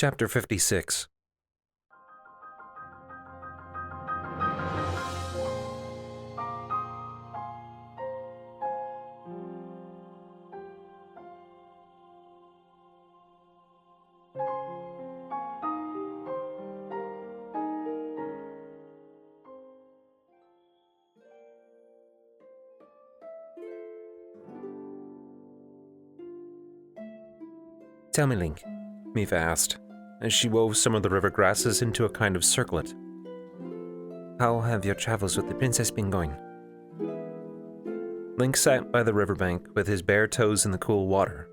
Chapter 56. Tell me, Link, Mipha asked, as she wove some of the river grasses into a kind of circlet. How have your travels with the princess been going? Link sat by the riverbank with his bare toes in the cool water.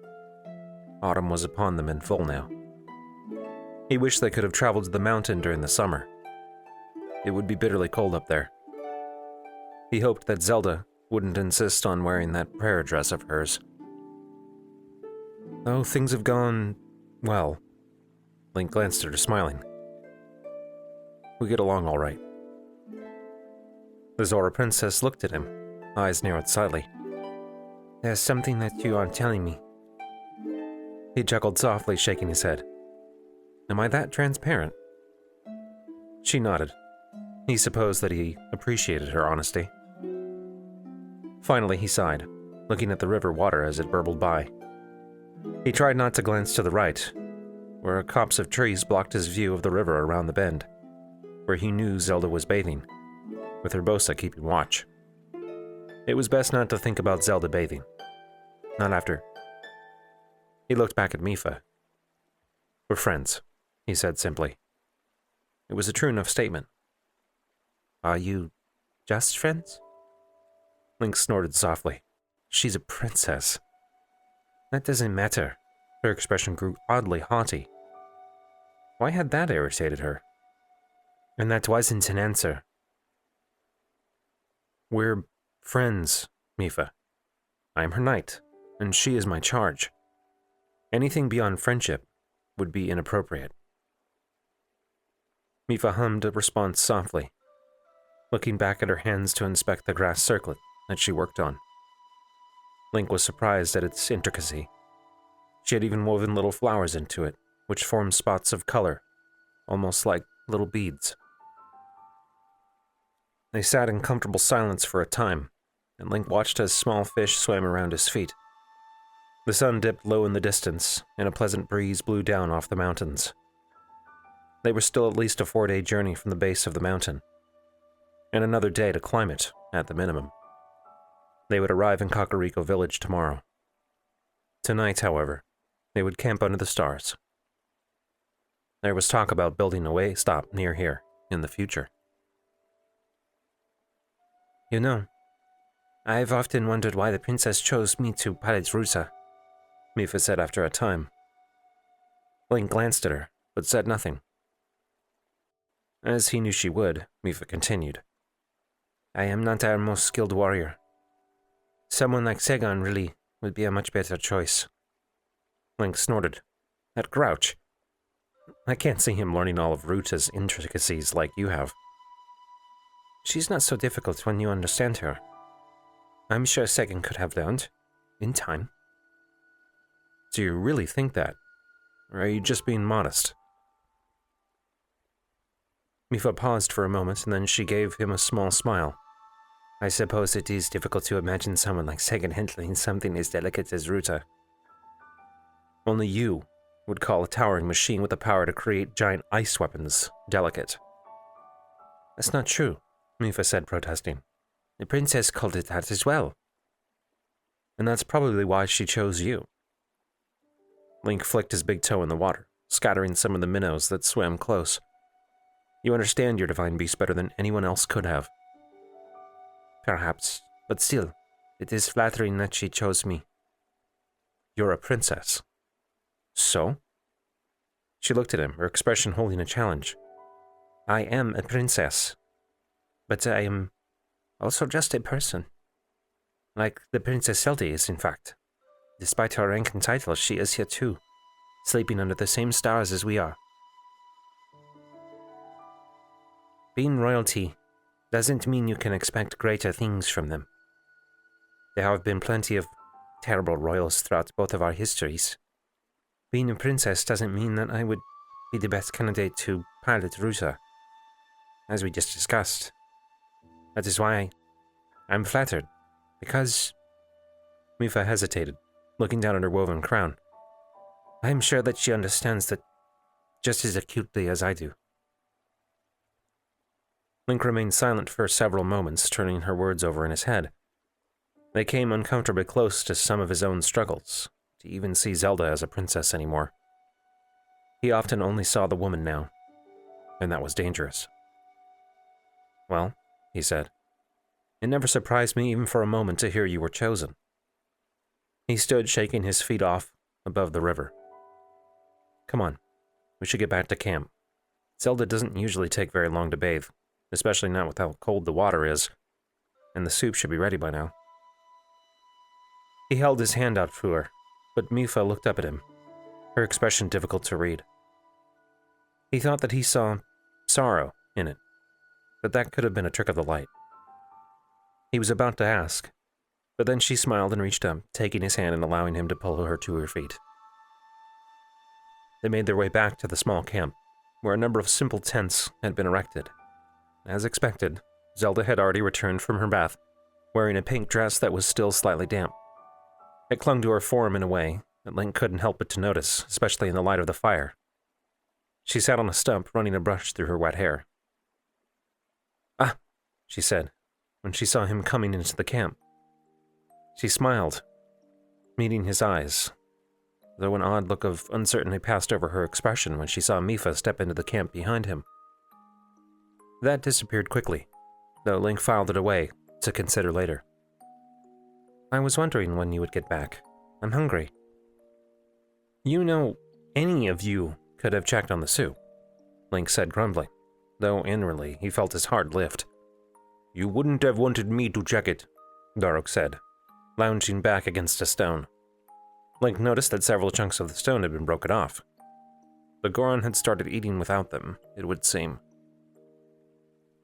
Autumn was upon them in full now. He wished they could have traveled to the mountain during the summer. It would be bitterly cold up there. He hoped that Zelda wouldn't insist on wearing that prayer dress of hers. Oh, things have gone well. Link glanced at her, smiling. We get along all right. The Zora princess looked at him, eyes narrowed slightly. There's something that you aren't telling me. He chuckled softly, shaking his head. Am I that transparent? She nodded. He supposed that he appreciated her honesty. Finally, he sighed, looking at the river water as it burbled by. He tried not to glance to the right, where a copse of trees blocked his view of the river around the bend, where he knew Zelda was bathing, with her bosa keeping watch. It was best not to think about Zelda bathing. Not after. He looked back at Mipha. We're friends, he said simply. It was a true enough statement. Are you just friends? Link snorted softly. She's a princess. That doesn't matter. Her expression grew oddly haughty. Why had that irritated her? And that wasn't an answer. We're friends, Mipha. I am her knight, and she is my charge. Anything beyond friendship would be inappropriate. Mipha hummed a response softly, looking back at her hands to inspect the grass circlet that she worked on. Link was surprised at its intricacy. She had even woven little flowers into it, which formed spots of color, almost like little beads. They sat in comfortable silence for a time, and Link watched as small fish swam around his feet. The sun dipped low in the distance, and a pleasant breeze blew down off the mountains. They were still at least a 4-day journey from the base of the mountain, and another day to climb it, at the minimum. They would arrive in Kakariko village tomorrow. Tonight, however, they would camp under the stars. There was talk about building a way stop near here in the future. You know, I've often wondered why the princess chose me to Ballad's Rusa, Mipha said after a time. Link glanced at her, but said nothing. As he knew she would, Mipha continued. I am not our most skilled warrior. Someone like Segan really would be a much better choice. Link snorted. That grouch. I can't see him learning all of Ruta's intricacies like you have. She's not so difficult when you understand her. I'm sure Segan could have learned, in time. Do you really think that? Or are you just being modest? Mipha paused for a moment, and then she gave him a small smile. I suppose it is difficult to imagine someone like Segan handling something as delicate as Ruta. Only you would call a towering machine with the power to create giant ice weapons delicate. That's not true, Mipha said, protesting. The princess called it that as well. And that's probably why she chose you. Link flicked his big toe in the water, scattering some of the minnows that swam close. You understand your divine beast better than anyone else could have. Perhaps, but still, it is flattering that she chose me. You're a princess. So? She looked at him, her expression holding a challenge. I am a princess, but I am also just a person. Like the Princess Zelda is, in fact. Despite her rank and title, she is here too, sleeping under the same stars as we are. Being royalty doesn't mean you can expect greater things from them. There have been plenty of terrible royals throughout both of our histories. Being a princess doesn't mean that I would be the best candidate to pilot Rusa, as we just discussed. That is why I'm flattered, because... Mipha hesitated, looking down at her woven crown. I am sure that she understands that just as acutely as I do. Link remained silent for several moments, turning her words over in his head. They came uncomfortably close to some of his own struggles, to even see Zelda as a princess anymore. He often only saw the woman now, and that was dangerous. Well, he said, it never surprised me even for a moment to hear you were chosen. He stood shaking his feet off above the river. Come on, we should get back to camp. Zelda doesn't usually take very long to bathe, especially not with how cold the water is, and the soup should be ready by now. He held his hand out to her, but Mipha looked up at him, her expression difficult to read. He thought that he saw sorrow in it, but that could have been a trick of the light. He was about to ask, but then she smiled and reached up, taking his hand and allowing him to pull her to her feet. They made their way back to the small camp, where a number of simple tents had been erected. As expected, Zelda had already returned from her bath, wearing a pink dress that was still slightly damp. It clung to her form in a way that Link couldn't help but to notice, especially in the light of the fire. She sat on a stump, running a brush through her wet hair. Ah, she said, when she saw him coming into the camp. She smiled, meeting his eyes, though an odd look of uncertainty passed over her expression when she saw Mipha step into the camp behind him. That disappeared quickly, though Link filed it away to consider later. I was wondering when you would get back. I'm hungry. You know, any of you could have checked on the soup, Link said grumbling, though inwardly he felt his heart lift. You wouldn't have wanted me to check it, Daruk said, lounging back against a stone. Link noticed that several chunks of the stone had been broken off. The Goron had started eating without them, it would seem.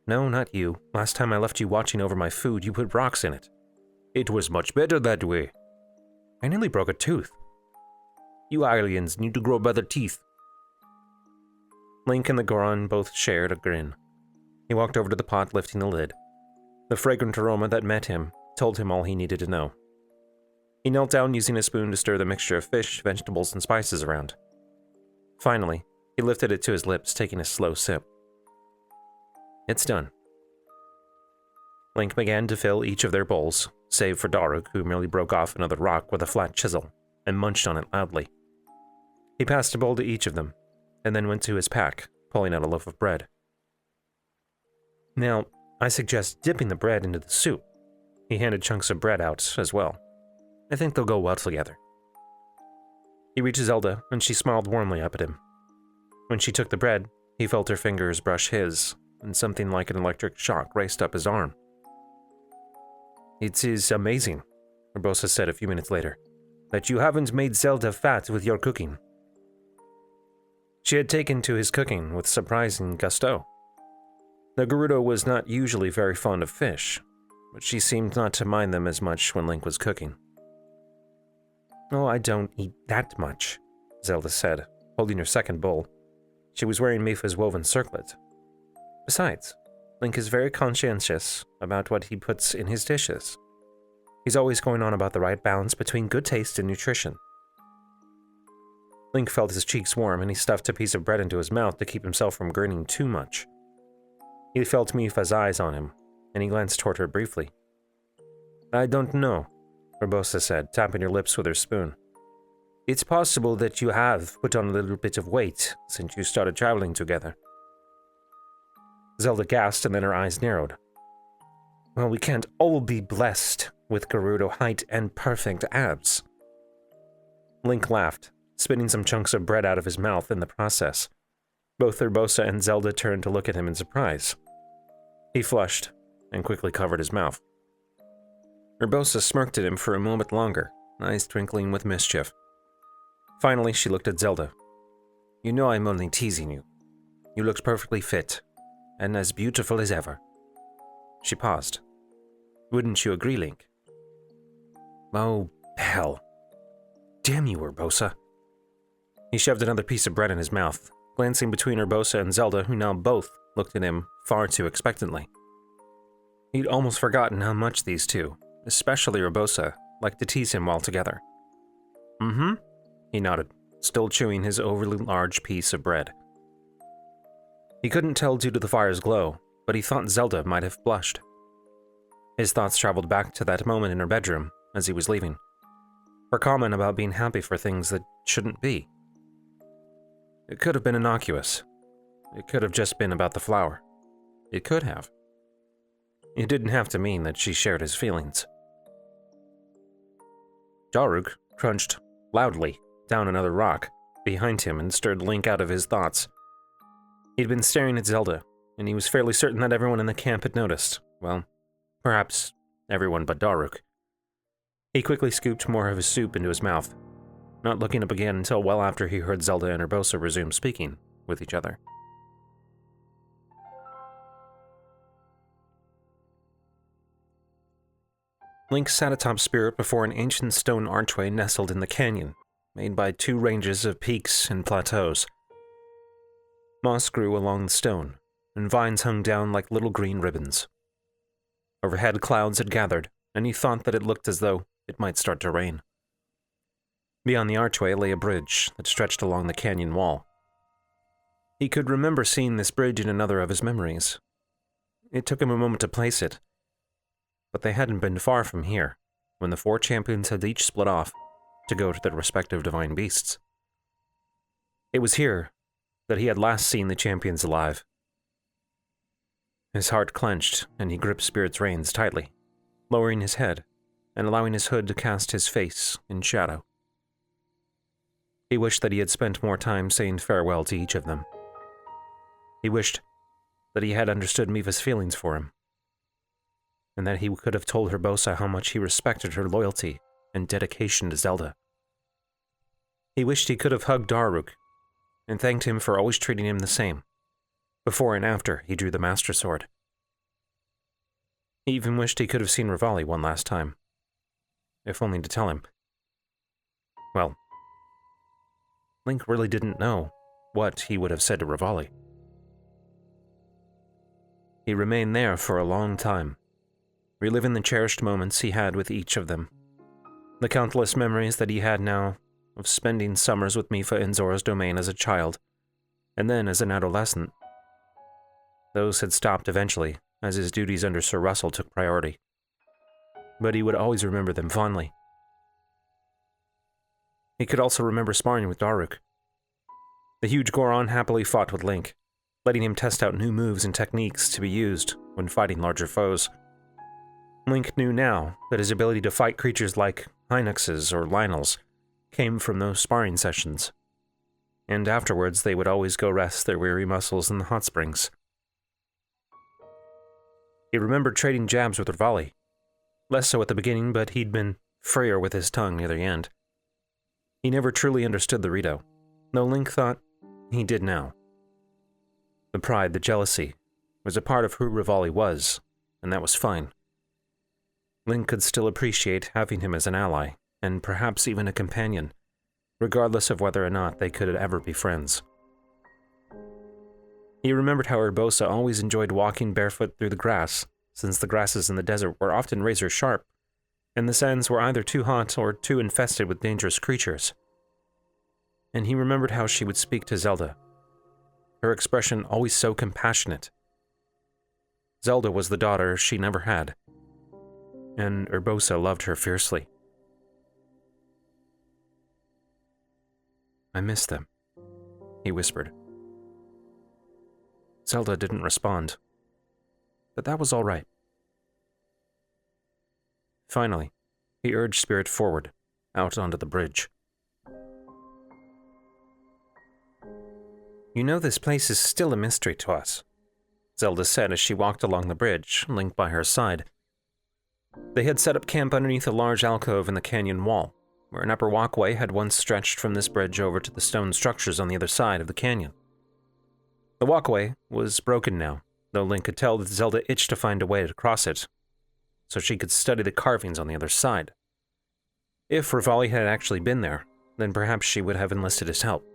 No, not you. Last time I left you watching over my food, you put rocks in it. It was much better that way. I nearly broke a tooth. You aliens need to grow better teeth. Link and the Goron both shared a grin. He walked over to the pot, lifting the lid. The fragrant aroma that met him told him all he needed to know. He knelt down using a spoon to stir the mixture of fish, vegetables, and spices around. Finally, he lifted it to his lips, taking a slow sip. It's done. Link began to fill each of their bowls, save for Daruk, who merely broke off another rock with a flat chisel and munched on it loudly. He passed a bowl to each of them, and then went to his pack, pulling out a loaf of bread. Now, I suggest dipping the bread into the soup. He handed chunks of bread out as well. I think they'll go well together. He reached Zelda, and she smiled warmly up at him. When she took the bread, he felt her fingers brush his, and something like an electric shock raced up his arm. It is amazing, Urbosa said a few minutes later, that you haven't made Zelda fat with your cooking. She had taken to his cooking with surprising gusto. The Gerudo was not usually very fond of fish, but she seemed not to mind them as much when Link was cooking. Oh, I don't eat that much, Zelda said, holding her second bowl. She was wearing Mipha's woven circlet. Besides, Link is very conscientious about what he puts in his dishes. He's always going on about the right balance between good taste and nutrition. Link felt his cheeks warm, and he stuffed a piece of bread into his mouth to keep himself from grinning too much. He felt Mipha's eyes on him, and he glanced toward her briefly. I don't know, Urbosa said, tapping her lips with her spoon. It's possible that you have put on a little bit of weight since you started traveling together. Zelda gasped, and then her eyes narrowed. Well, we can't all be blessed with Gerudo height and perfect abs. Link laughed, spitting some chunks of bread out of his mouth in the process. Both Urbosa and Zelda turned to look at him in surprise. He flushed and quickly covered his mouth. Urbosa smirked at him for a moment longer, eyes twinkling with mischief. Finally, she looked at Zelda. You know I'm only teasing you. You looked perfectly fit, and as beautiful as ever. She paused. Wouldn't you agree, Link? Oh, hell. Damn you, Urbosa. He shoved another piece of bread in his mouth, glancing between Urbosa and Zelda, who now both looked at him far too expectantly. He'd almost forgotten how much these two, especially Urbosa, liked to tease him while together. "Mm-hmm," he nodded, still chewing his overly large piece of bread. He couldn't tell due to the fire's glow, but he thought Zelda might have blushed. His thoughts traveled back to that moment in her bedroom as he was leaving. Her comment about being happy for things that shouldn't be. It could have been innocuous. It could have just been about the flower. It could have. It didn't have to mean that she shared his feelings. Daruk crunched loudly down another rock behind him and stirred Link out of his thoughts. He'd been staring at Zelda, and he was fairly certain that everyone in the camp had noticed. Well, perhaps everyone but Daruk. He quickly scooped more of his soup into his mouth, not looking up again until well after he heard Zelda and Urbosa resume speaking with each other. Link sat atop Spirit before an ancient stone archway nestled in the canyon, made by two ranges of peaks and plateaus. Moss grew along the stone, and vines hung down like little green ribbons. Overhead, clouds had gathered, and he thought that it looked as though it might start to rain. Beyond the archway lay a bridge that stretched along the canyon wall. He could remember seeing this bridge in another of his memories. It took him a moment to place it, but they hadn't been far from here, when the four champions had each split off to go to their respective divine beasts. It was here that he had last seen the champions alive. His heart clenched, and he gripped Spirit's reins tightly, lowering his head and allowing his hood to cast his face in shadow. He wished that he had spent more time saying farewell to each of them. He wished that he had understood Mipha's feelings for him, and that he could have told Urbosa how much he respected her loyalty and dedication to Zelda. He wished he could have hugged Daruk and thanked him for always treating him the same, before and after he drew the Master Sword. He even wished he could have seen Revali one last time, if only to tell him. Well, Link really didn't know what he would have said to Revali. He remained there for a long time, reliving the cherished moments he had with each of them, the countless memories that he had now of spending summers with Mipha in Zora's domain as a child, and then as an adolescent. Those had stopped eventually, as his duties under Sir Russell took priority, but he would always remember them fondly. He could also remember sparring with Daruk. The huge Goron happily fought with Link, letting him test out new moves and techniques to be used when fighting larger foes. Link knew now that his ability to fight creatures like Hinoxes or Lynels came from those sparring sessions, and afterwards they would always go rest their weary muscles in the hot springs. He remembered trading jabs with Revali, less so at the beginning, but he'd been freer with his tongue near the end. He never truly understood the Rito, though Link thought he did now. The pride, the jealousy, was a part of who Revali was, and that was fine. Link could still appreciate having him as an ally, and perhaps even a companion, regardless of whether or not they could ever be friends. He remembered how Urbosa always enjoyed walking barefoot through the grass, since the grasses in the desert were often razor sharp, and the sands were either too hot or too infested with dangerous creatures. And he remembered how she would speak to Zelda, her expression always so compassionate. Zelda was the daughter she never had, and Urbosa loved her fiercely. "I miss them," he whispered. Zelda didn't respond, but that was all right. Finally, he urged Spirit forward, out onto the bridge. "You know this place is still a mystery to us," Zelda said as she walked along the bridge, Link by her side. They had set up camp underneath a large alcove in the canyon wall, where an upper walkway had once stretched from this bridge over to the stone structures on the other side of the canyon. The walkway was broken now, though Link could tell that Zelda itched to find a way to cross it, so she could study the carvings on the other side. If Revali had actually been there, then perhaps she would have enlisted his help.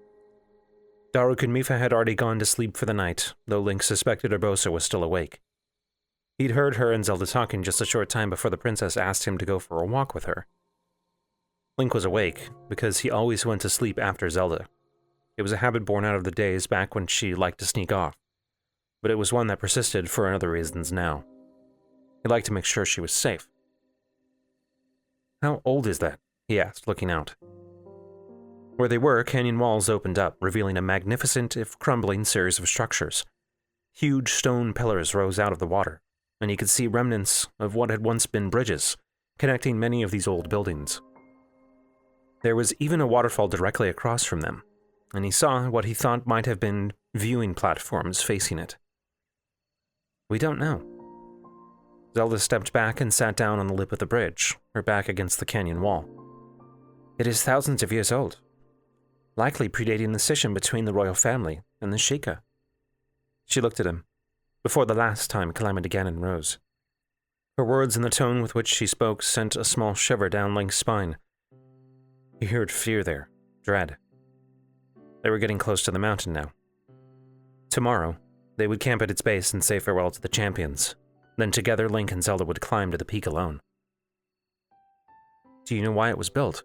Daruk and Mipha had already gone to sleep for the night, though Link suspected Urbosa was still awake. He'd heard her and Zelda talking just a short time before the princess asked him to go for a walk with her. Link was awake, because he always went to sleep after Zelda. It was a habit born out of the days back when she liked to sneak off, but it was one that persisted for other reasons now. He liked to make sure she was safe. "How old is that?" he asked, looking out. Where they were, canyon walls opened up, revealing a magnificent, if crumbling, series of structures. Huge stone pillars rose out of the water, and he could see remnants of what had once been bridges, connecting many of these old buildings. There was even a waterfall directly across from them, and he saw what he thought might have been viewing platforms facing it. "We don't know." Zelda stepped back and sat down on the lip of the bridge, her back against the canyon wall. "It is thousands of years old, likely predating the schism between the royal family and the Sheikah." She looked at him, before the last time Calamity Ganon rose. Her words and the tone with which she spoke sent a small shiver down Link's spine. He heard fear there, dread. They were getting close to the mountain now. Tomorrow, they would camp at its base and say farewell to the champions. Then together, Link and Zelda would climb to the peak alone. "Do you know why it was built?"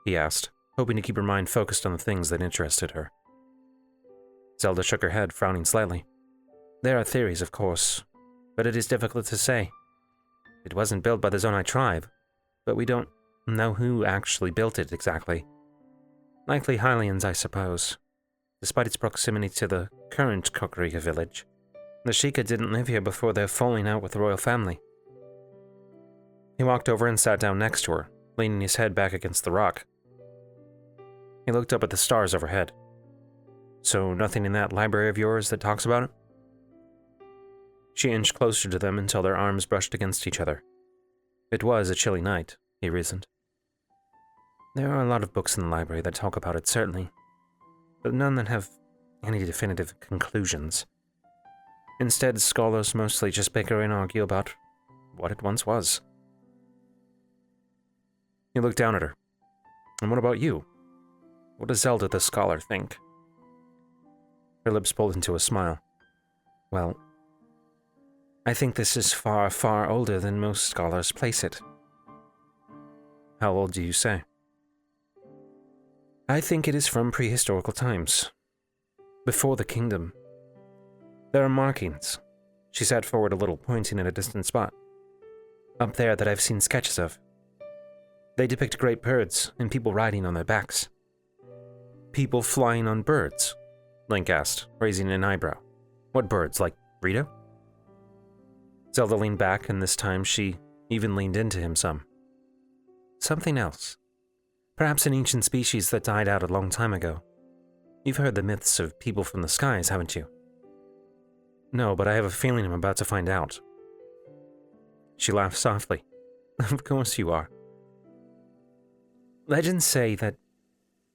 he asked, hoping to keep her mind focused on the things that interested her. Zelda shook her head, frowning slightly. "There are theories, of course, but it is difficult to say. It wasn't built by the Zonai tribe, but we don't know who actually built it exactly. Likely Hylians, I suppose, despite its proximity to the current Kokorika village. The Sheikah didn't live here before their falling out with the royal family." He walked over and sat down next to her, leaning his head back against the rock. He looked up at the stars overhead. "So nothing in that library of yours that talks about it?" She inched closer to them until their arms brushed against each other. It was a chilly night, he reasoned. "There are a lot of books in the library that talk about it, certainly, but none that have any definitive conclusions. Instead, scholars mostly just bicker and argue about what it once was." He looked down at her. "And what about you? What does Zelda the scholar think?" Her lips pulled into a smile. "Well, I think this is far, far older than most scholars place it." "How old do you say?" "I think it is from prehistorical times, before the kingdom. There are markings." She sat forward a little, pointing at a distant spot. "Up there that I've seen sketches of. They depict great birds and people riding on their backs." "People flying on birds?" Link asked, raising an eyebrow. "What birds, like Rito?" Zelda leaned back, and this time she even leaned into him some. "Something else. Perhaps an ancient species that died out a long time ago. You've heard the myths of people from the skies, haven't you?" "No, but I have a feeling I'm about to find out." She laughed softly. "Of course you are. Legends say that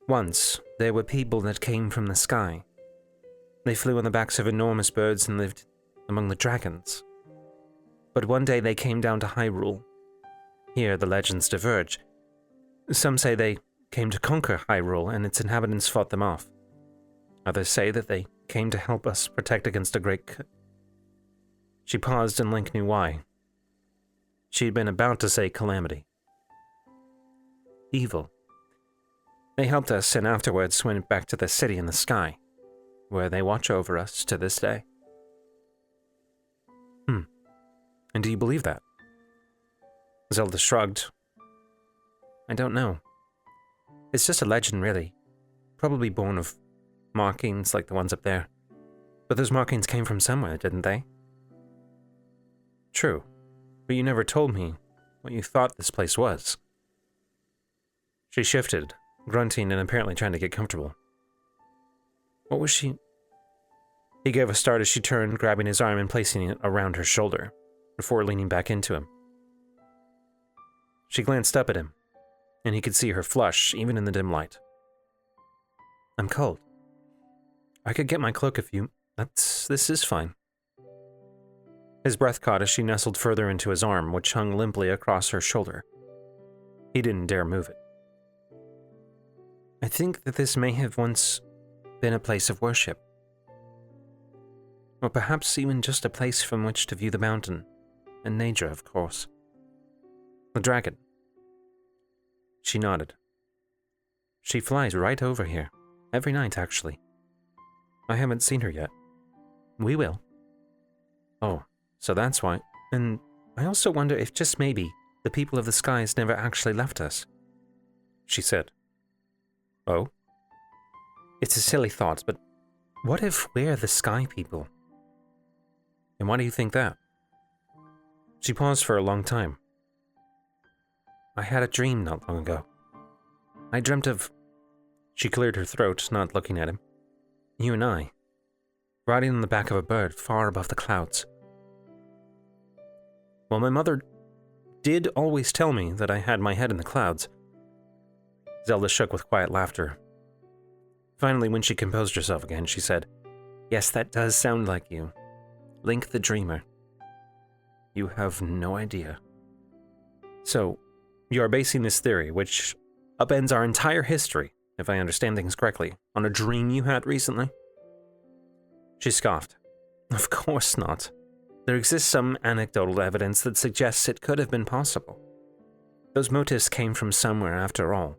once there were people that came from the sky. They flew on the backs of enormous birds and lived among the dragons. But one day they came down to Hyrule. Here the legends diverge. Some say they came to conquer Hyrule and its inhabitants fought them off. Others say that they came to help us protect against a great She paused, and Link knew why. She had been about to say calamity. Evil. They helped us and afterwards went back to the city in the sky, where they watch over us to this day. And do you believe that? Zelda shrugged. I don't know. It's just a legend, really. Probably born of markings like the ones up there. But those markings came from somewhere, didn't they? True. But you never told me what you thought this place was. She shifted, grunting and apparently trying to get comfortable. What was she? He gave a start as she turned, grabbing his arm and placing it around her shoulder, before leaning back into him. She glanced up at him, and he could see her flush, even in the dim light. I'm cold. I could get my cloak if you... This is fine. His breath caught as she nestled further into his arm, which hung limply across her shoulder. He didn't dare move it. I think that this may have once been a place of worship. Or perhaps even just a place from which to view the mountain, and nature, of course. The dragon. She nodded. She flies right over here, every night actually. I haven't seen her yet. We will. Oh, so that's why. And I also wonder if just maybe the people of the skies never actually left us, she said. Oh? It's a silly thought, but what if we're the sky people? And why do you think that? She paused for a long time. I had a dream not long ago. I dreamt of... She cleared her throat, not looking at him. You and I, riding on the back of a bird far above the clouds. Well, my mother did always tell me that I had my head in the clouds. Zelda shook with quiet laughter. Finally, when she composed herself again, she said, Yes, that does sound like you. Link the Dreamer. You have no idea. So, you are basing this theory, which upends our entire history, if I understand things correctly, on a dream you had recently? She scoffed. Of course not. There exists some anecdotal evidence that suggests it could have been possible. Those motifs came from somewhere after all.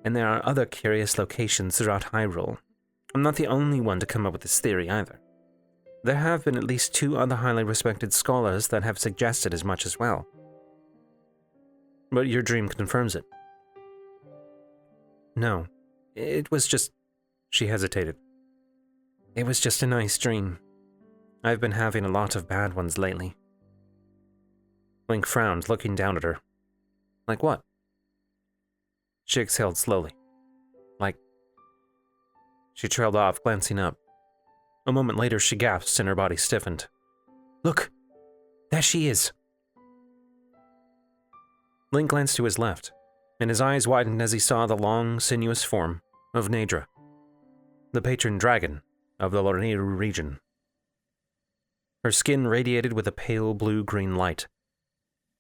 And there are other curious locations throughout Hyrule. I'm not the only one to come up with this theory either. There have been at least 2 other highly respected scholars that have suggested as much as well. But your dream confirms it. No, it was just... She hesitated. It was just a nice dream. I've been having a lot of bad ones lately. Link frowned, looking down at her. Like what? She exhaled slowly. Like... She trailed off, glancing up. A moment later, she gasped and her body stiffened. Look! There she is! Link glanced to his left, and his eyes widened as he saw the long, sinuous form of Naedra, the patron dragon of the Lanayru region. Her skin radiated with a pale blue-green light,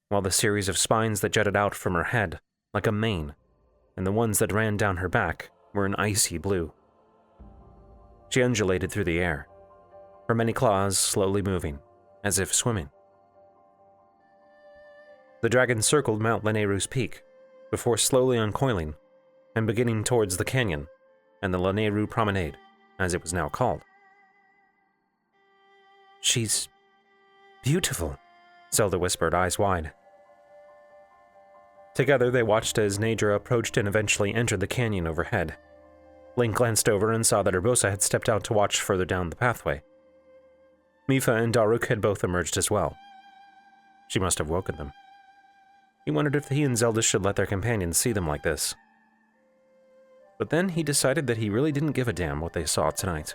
while the series of spines that jutted out from her head, like a mane, and the ones that ran down her back were an icy blue. She undulated through the air, her many claws slowly moving, as if swimming. The dragon circled Mount Lanayru's peak, before slowly uncoiling and beginning towards the canyon and the Lanayru Promenade, as it was now called. She's beautiful, Zelda whispered, eyes wide. Together they watched as Naedra approached and eventually entered the canyon overhead. Link glanced over and saw that Urbosa had stepped out to watch further down the pathway. Mipha and Daruk had both emerged as well. She must have woken them. He wondered if he and Zelda should let their companions see them like this. But then he decided that he really didn't give a damn what they saw tonight.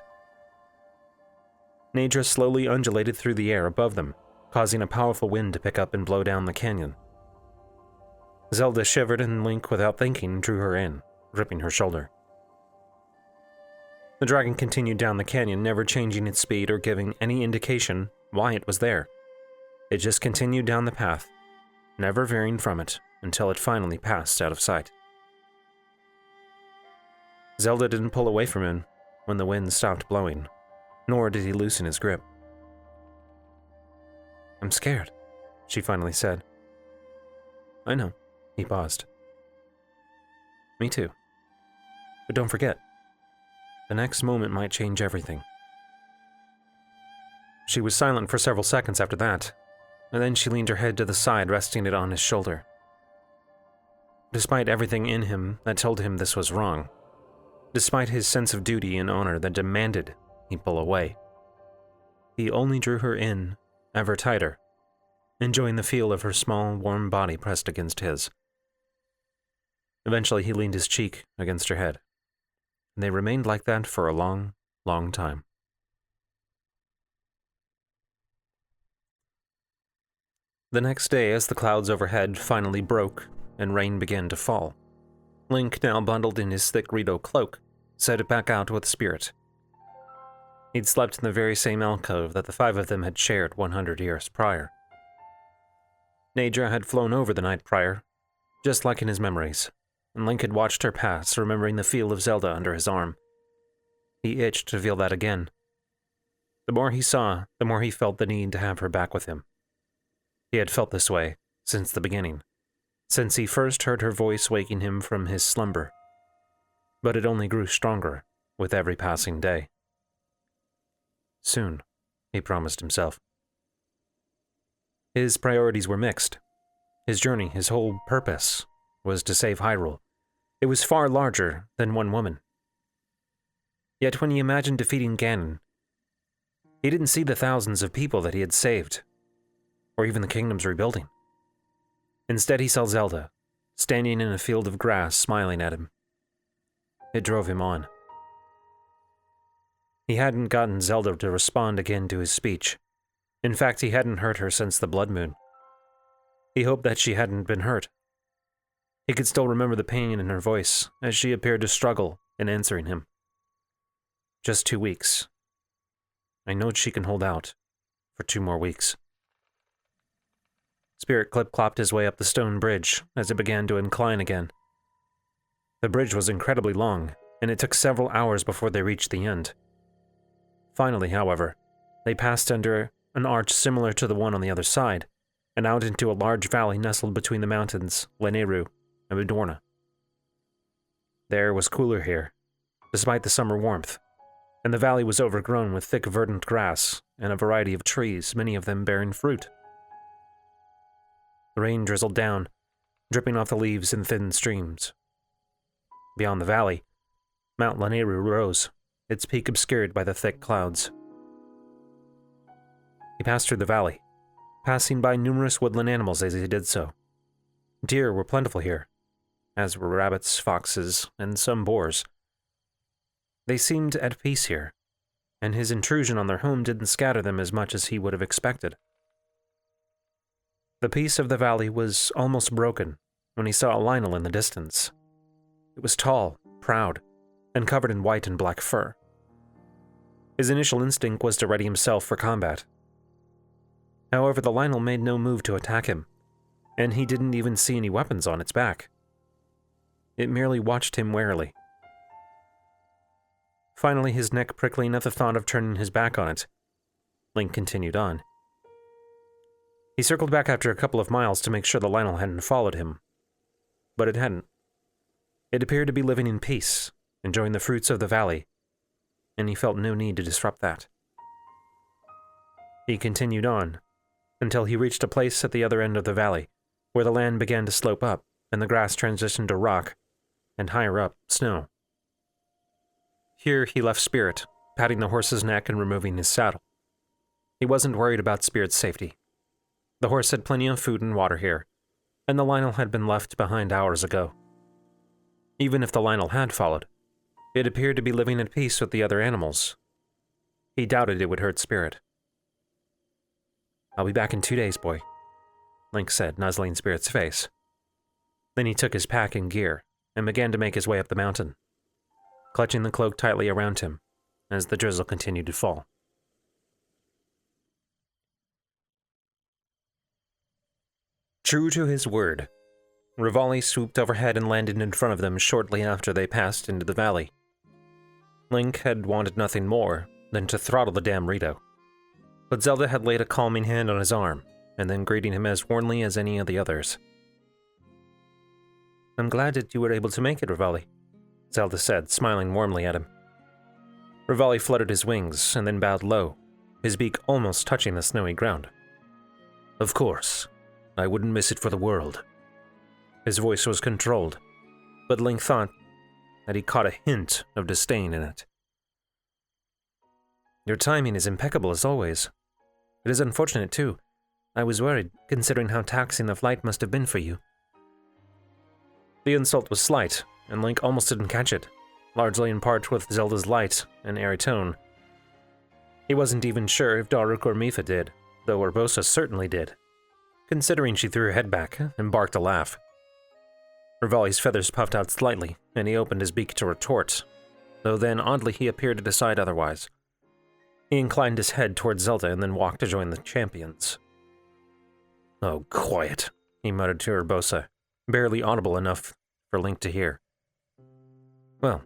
Naedra slowly undulated through the air above them, causing a powerful wind to pick up and blow down the canyon. Zelda shivered and Link, without thinking, drew her in, gripping her shoulder. The dragon continued down the canyon, never changing its speed or giving any indication why it was there. It just continued down the path, never veering from it, until it finally passed out of sight. Zelda didn't pull away from him when the wind stopped blowing, nor did he loosen his grip. I'm scared, she finally said. I know, he paused. Me too. But don't forget, the next moment might change everything. She was silent for several seconds after that, and then she leaned her head to the side, resting it on his shoulder. Despite everything in him that told him this was wrong, despite his sense of duty and honor that demanded he pull away, he only drew her in ever tighter, enjoying the feel of her small, warm body pressed against his. Eventually, he leaned his cheek against her head, and they remained like that for a long, long time. The next day, as the clouds overhead finally broke and rain began to fall, Link, now bundled in his thick Rito cloak, set it back out with spirit. He'd slept in the very same alcove that the 5 of them had shared 100 years prior. Naedra had flown over the night prior, just like in his memories, and Link had watched her pass, remembering the feel of Zelda under his arm. He itched to feel that again. The more he saw, the more he felt the need to have her back with him. He had felt this way since the beginning, since he first heard her voice waking him from his slumber. But it only grew stronger with every passing day. Soon, he promised himself. His priorities were mixed. His journey, his whole purpose, was to save Hyrule. It was far larger than one woman. Yet when he imagined defeating Ganon, he didn't see the thousands of people that he had saved, or even the kingdom's rebuilding. Instead, he saw Zelda, standing in a field of grass, smiling at him. It drove him on. He hadn't gotten Zelda to respond again to his speech. In fact, he hadn't heard her since the blood moon. He hoped that she hadn't been hurt. He could still remember the pain in her voice as she appeared to struggle in answering him. Just 2 weeks. I know she can hold out for 2 more weeks. Spirit clip-clopped his way up the stone bridge as it began to incline again. The bridge was incredibly long, and it took several hours before they reached the end. Finally, however, they passed under an arch similar to the one on the other side, and out into a large valley nestled between the mountains Lanayru and Midorna. The air was cooler here, despite the summer warmth, and the valley was overgrown with thick verdant grass and a variety of trees, many of them bearing fruit. The rain drizzled down, dripping off the leaves in thin streams. Beyond the valley, Mount Lanayru rose, its peak obscured by the thick clouds. He passed through the valley, passing by numerous woodland animals as he did so. Deer were plentiful here, as were rabbits, foxes, and some boars. They seemed at peace here, and his intrusion on their home didn't scatter them as much as he would have expected. The peace of the valley was almost broken when he saw a Lionel in the distance. It was tall, proud, and covered in white and black fur. His initial instinct was to ready himself for combat. However, the Lionel made no move to attack him, and he didn't even see any weapons on its back. It merely watched him warily. Finally, his neck prickling at the thought of turning his back on it, Link continued on. He circled back after a couple of miles to make sure the Lionel hadn't followed him, but it hadn't. It appeared to be living in peace, enjoying the fruits of the valley, and he felt no need to disrupt that. He continued on, until he reached a place at the other end of the valley, where the land began to slope up, and the grass transitioned to rock, and higher up, snow. Here he left Spirit, patting the horse's neck and removing his saddle. He wasn't worried about Spirit's safety. The horse had plenty of food and water here, and the Lionel had been left behind hours ago. Even if the Lionel had followed, it appeared to be living at peace with the other animals. He doubted it would hurt Spirit. "I'll be back in 2 days, boy," Link said, nuzzling Spirit's face. Then he took his pack and gear, and began to make his way up the mountain, clutching the cloak tightly around him as the drizzle continued to fall. True to his word, Revali swooped overhead and landed in front of them shortly after they passed into the valley. Link had wanted nothing more than to throttle the damn Rito, but Zelda had laid a calming hand on his arm, and then greeting him as warmly as any of the others. "I'm glad that you were able to make it, Revali," Zelda said, smiling warmly at him. Revali fluttered his wings and then bowed low, his beak almost touching the snowy ground. "Of course. I wouldn't miss it for the world." His voice was controlled, but Link thought that he caught a hint of disdain in it. "Your timing is impeccable as always. It is unfortunate, too. I was worried, considering how taxing the flight must have been for you." The insult was slight, and Link almost didn't catch it, largely in part with Zelda's light and airy tone. He wasn't even sure if Daruk or Mipha did, though Urbosa certainly did, considering she threw her head back and barked a laugh. Revali's feathers puffed out slightly, and he opened his beak to retort, though then oddly he appeared to decide otherwise. He inclined his head towards Zelda and then walked to join the champions. "Oh, quiet," he muttered to Urbosa, barely audible enough for Link to hear. "Well,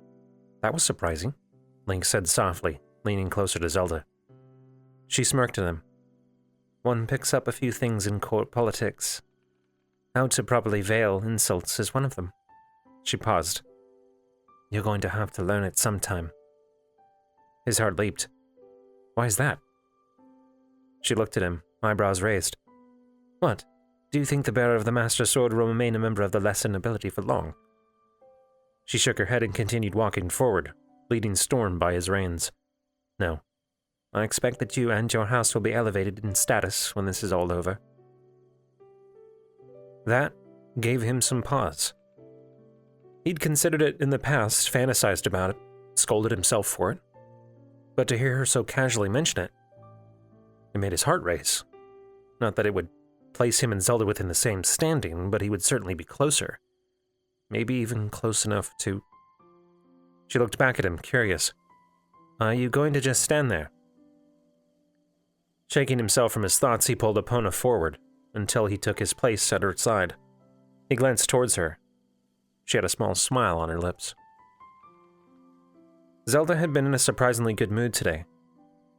that was surprising," Link said softly, leaning closer to Zelda. She smirked at him. One picks up a few things in court politics. How to properly veil insults is one of them. She paused. You're going to have to learn it sometime. His heart leaped. Why is that? She looked at him, eyebrows raised. What? Do you think the bearer of the Master Sword will remain a member of the lesser nobility for long? She shook her head and continued walking forward, leading Storm by his reins. No. I expect that you and your house will be elevated in status when this is all over. That gave him some pause. He'd considered it in the past, fantasized about it, scolded himself for it. But to hear her so casually mention it, it made his heart race. Not that it would place him and Zelda within the same standing, but he would certainly be closer. Maybe even close enough to... She looked back at him, curious. Are you going to just stand there? Shaking himself from his thoughts, he pulled Epona forward, until he took his place at her side. He glanced towards her. She had a small smile on her lips. Zelda had been in a surprisingly good mood today,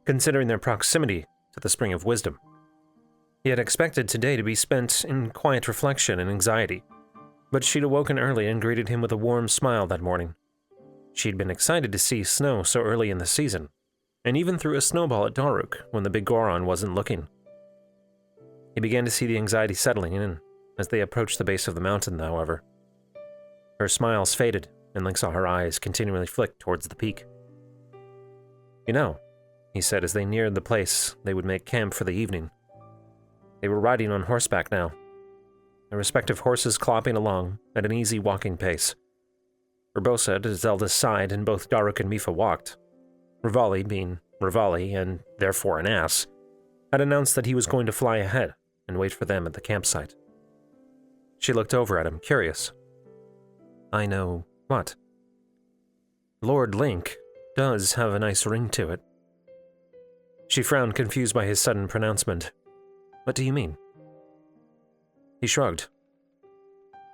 considering their proximity to the Spring of Wisdom. He had expected today to be spent in quiet reflection and anxiety, but she'd awoken early and greeted him with a warm smile that morning. She'd been excited to see snow so early in the season, and even threw a snowball at Daruk when the big Goron wasn't looking. He began to see the anxiety settling in as they approached the base of the mountain, however. Her smiles faded, and Link saw her eyes continually flick towards the peak. You know, he said as they neared the place they would make camp for the evening. They were riding on horseback now, their respective horses clopping along at an easy walking pace. Urbosa at Zelda's side, and both Daruk and Mipha walked. Revali, being Revali and therefore an ass, had announced that he was going to fly ahead and wait for them at the campsite. She looked over at him, curious. I know what? Lord Link does have a nice ring to it. She frowned, confused by his sudden pronouncement. What do you mean? He shrugged.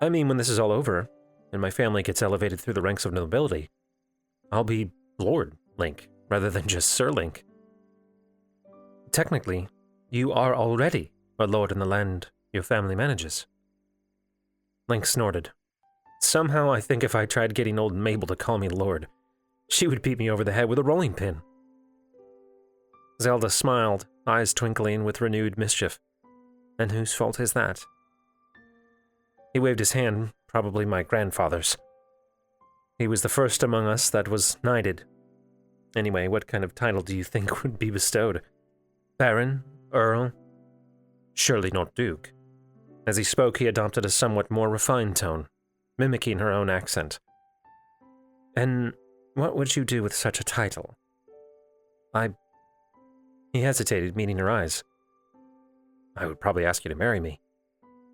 I mean, when this is all over, and my family gets elevated through the ranks of nobility, I'll be Lord Link, rather than just Sir Link. Technically, you are already a lord in the land your family manages. Link snorted. Somehow I think if I tried getting old Mabel to call me Lord, she would beat me over the head with a rolling pin. Zelda smiled, eyes twinkling with renewed mischief. And whose fault is that? He waved his hand, probably my grandfather's. He was the first among us that was knighted. Anyway, what kind of title do you think would be bestowed? Baron? Earl? Surely not Duke. As he spoke, he adopted a somewhat more refined tone, mimicking her own accent. And what would you do with such a title? He hesitated, meeting her eyes. I would probably ask you to marry me.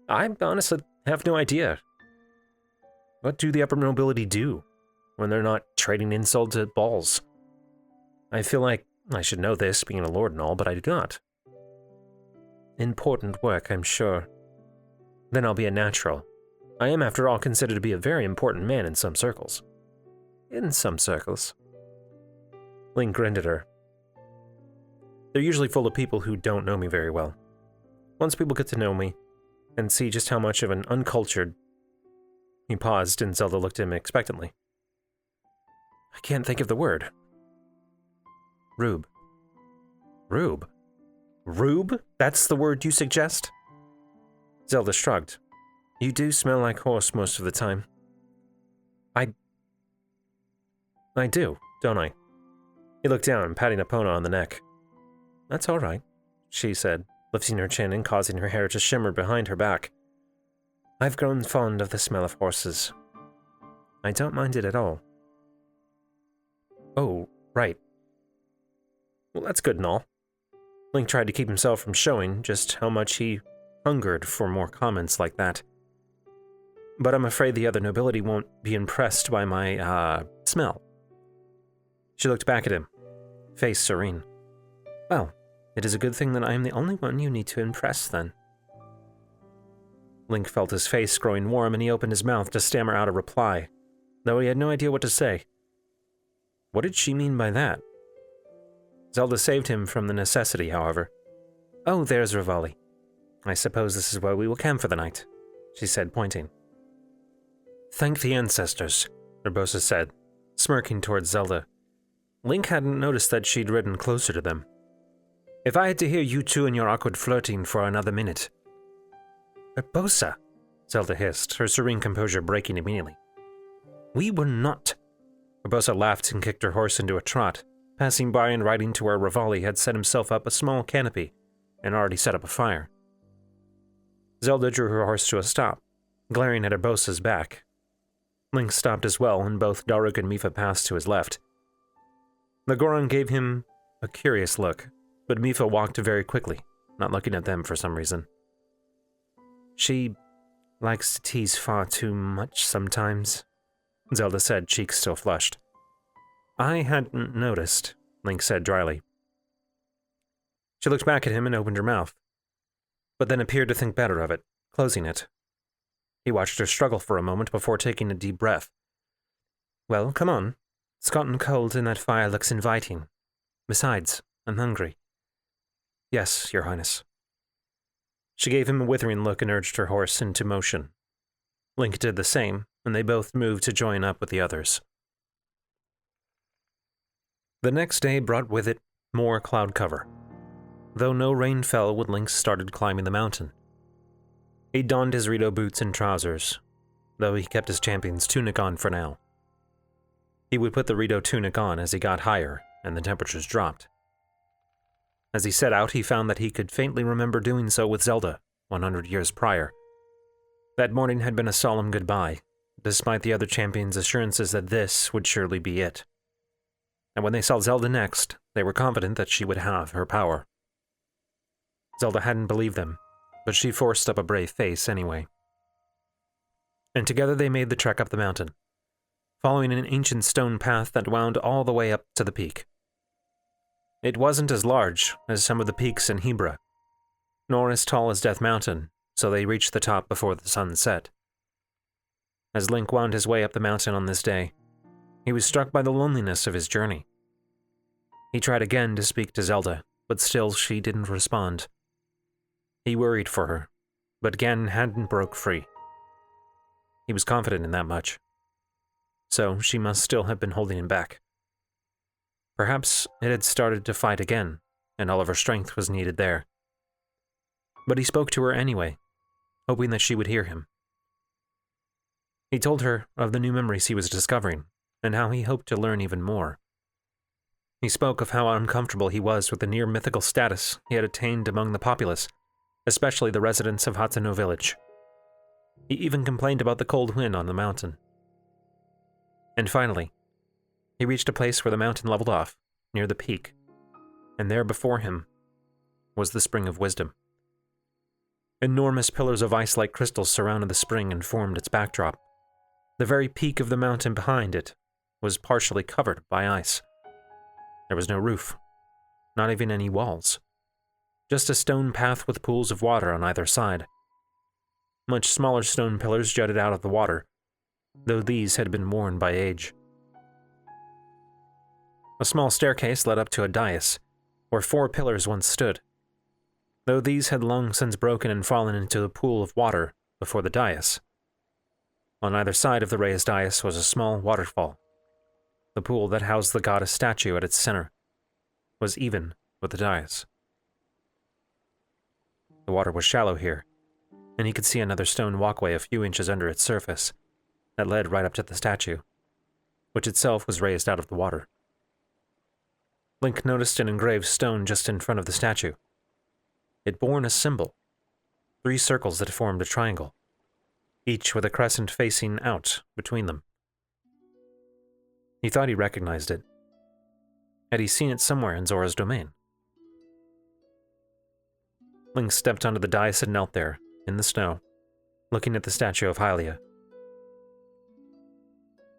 I honestly have no idea. What do the upper nobility do when they're not trading insults at balls? I feel like I should know this, being a lord and all, but I do not. Important work, I'm sure. Then I'll be a natural. I am, after all, considered to be a very important man in some circles. In some circles. Link grinned at her. They're usually full of people who don't know me very well. Once people get to know me, and see just how much of an uncultured... He paused, and Zelda looked at him expectantly. I can't think of the word. Rube. Rube? Rube? That's the word you suggest? Zelda shrugged. You do smell like horse most of the time. I do, don't I? He looked down, patting Epona on the neck. That's all right, she said, lifting her chin and causing her hair to shimmer behind her back. I've grown fond of the smell of horses. I don't mind it at all. Oh, right. Well, that's good and all. Link tried to keep himself from showing just how much he hungered for more comments like that. But I'm afraid the other nobility won't be impressed by my, smell. She looked back at him, face serene. Well, it is a good thing that I am the only one you need to impress, then. Link felt his face growing warm, and he opened his mouth to stammer out a reply, though he had no idea what to say. What did she mean by that? Zelda saved him from the necessity, however. "Oh, there's Revali. I suppose this is where we will camp for the night," she said, pointing. "Thank the ancestors," Urbosa said, smirking towards Zelda. Link hadn't noticed that she'd ridden closer to them. "If I had to hear you two and your awkward flirting for another minute..." "Urbosa," Zelda hissed, her serene composure breaking immediately. "We were not..." Urbosa laughed and kicked her horse into a trot, passing by and riding to where Revali had set himself up a small canopy and already set up a fire. Zelda drew her horse to a stop, glaring at Urbosa's back. Link stopped as well, and both Daruk and Mipha passed to his left. The Goron gave him a curious look, but Mipha walked very quickly, not looking at them for some reason. "She likes to tease far too much sometimes," Zelda said, cheeks still flushed. "I hadn't noticed," Link said dryly. She looked back at him and opened her mouth, but then appeared to think better of it, closing it. He watched her struggle for a moment before taking a deep breath. "Well, come on. It's gotten cold and that fire looks inviting. Besides, I'm hungry." "Yes, Your Highness." She gave him a withering look and urged her horse into motion. Link did the same, and they both moved to join up with the others. The next day brought with it more cloud cover. Though no rain fell when Link started climbing the mountain. He donned his Rito boots and trousers, though he kept his champion's tunic on for now. He would put the Rito tunic on as he got higher and the temperatures dropped. As he set out, he found that he could faintly remember doing so with Zelda 100 years prior. That morning had been a solemn goodbye, despite the other champions' assurances that this would surely be it. And when they saw Zelda next, they were confident that she would have her power. Zelda hadn't believed them, but she forced up a brave face anyway. And together they made the trek up the mountain, following an ancient stone path that wound all the way up to the peak. It wasn't as large as some of the peaks in Hebra, nor as tall as Death Mountain, so they reached the top before the sun set. As Link wound his way up the mountain on this day, he was struck by the loneliness of his journey. He tried again to speak to Zelda, but still she didn't respond. He worried for her, but Ganon hadn't broke free. He was confident in that much. So she must still have been holding him back. Perhaps it had started to fight again, and all of her strength was needed there. But he spoke to her anyway, hoping that she would hear him. He told her of the new memories he was discovering, and how he hoped to learn even more. He spoke of how uncomfortable he was with the near-mythical status he had attained among the populace, especially the residents of Hateno village. He even complained about the cold wind on the mountain. And finally, he reached a place where the mountain leveled off, near the peak, and there before him was the Spring of Wisdom. Enormous pillars of ice-like crystals surrounded the spring and formed its backdrop. The very peak of the mountain behind it was partially covered by ice. There was no roof, not even any walls. Just a stone path with pools of water on either side. Much smaller stone pillars jutted out of the water, though these had been worn by age. A small staircase led up to a dais, where 4 pillars once stood, though these had long since broken and fallen into a pool of water before the dais. On either side of the raised dais was a small waterfall. The pool that housed the goddess statue at its center was even with the dais. The water was shallow here, and he could see another stone walkway a few inches under its surface that led right up to the statue, which itself was raised out of the water. Link noticed an engraved stone just in front of the statue. It bore a symbol, 3 circles that formed a triangle, each with a crescent facing out between them. He thought he recognized it. Had he seen it somewhere in Zora's domain? Link stepped onto the dais and knelt there, in the snow, looking at the statue of Hylia.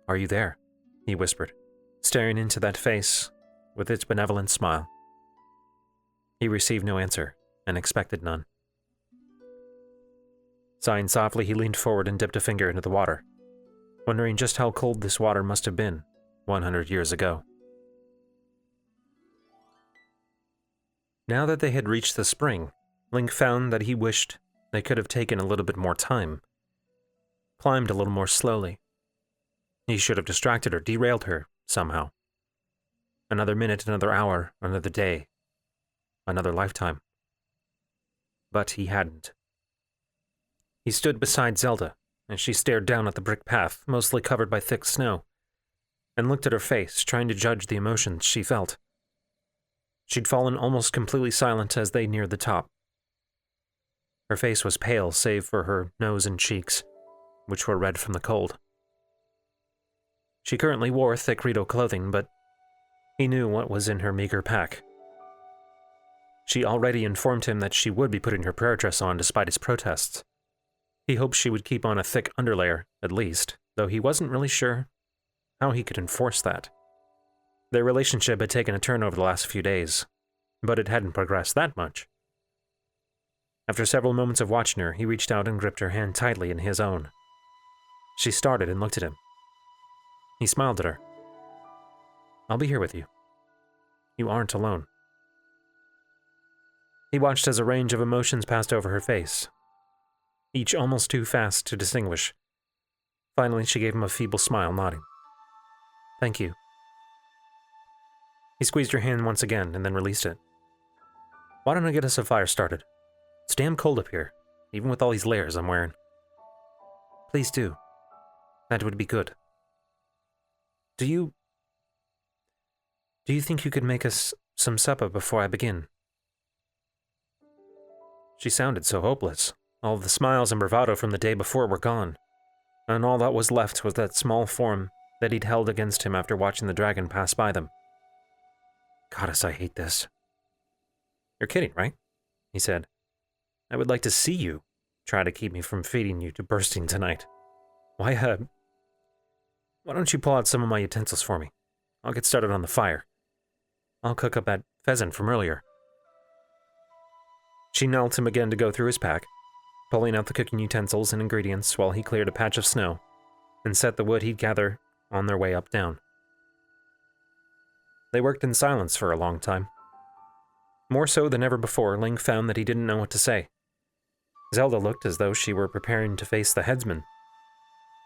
"Are you there?" he whispered, staring into that face with its benevolent smile. He received no answer, and expected none. Sighing softly, he leaned forward and dipped a finger into the water, wondering just how cold this water must have been 100 years ago. Now that they had reached the spring, Link found that he wished they could have taken a little bit more time, climbed a little more slowly. He should have distracted her, derailed her, somehow. Another minute, another hour, another day, another lifetime. But he hadn't. He stood beside Zelda, as she stared down at the brick path, mostly covered by thick snow, and looked at her face, trying to judge the emotions she felt. She'd fallen almost completely silent as they neared the top. Her face was pale, save for her nose and cheeks, which were red from the cold. She currently wore thick Rito clothing, but he knew what was in her meager pack. She already informed him that she would be putting her prayer dress on despite his protests. He hoped she would keep on a thick underlayer, at least, though he wasn't really sure how he could enforce that. Their relationship had taken a turn over the last few days, but it hadn't progressed that much. After several moments of watching her, he reached out and gripped her hand tightly in his own. She started and looked at him. He smiled at her. "I'll be here with you. You aren't alone." He watched as a range of emotions passed over her face, each almost too fast to distinguish. Finally, she gave him a feeble smile, nodding. "Thank you." He squeezed her hand once again and then released it. "Why don't I get us a fire started? It's damn cold up here, even with all these layers I'm wearing." "Please do. That would be good. Do you think you could make us some supper before I begin?" She sounded so hopeless. All the smiles and bravado from the day before were gone, and all that was left was that small form that he'd held against him after watching the dragon pass by them. "Goddess, I hate this." "You're kidding, right?" he said. "I would like to see you try to keep me from feeding you to bursting tonight. Why don't you pull out some of my utensils for me? I'll get started on the fire. I'll cook up that pheasant from earlier." She knelt him again to go through his pack, pulling out the cooking utensils and ingredients while he cleared a patch of snow and set the wood he'd gather on their way up down. They worked in silence for a long time. More so than ever before, Link found that he didn't know what to say. Zelda looked as though she were preparing to face the headsman.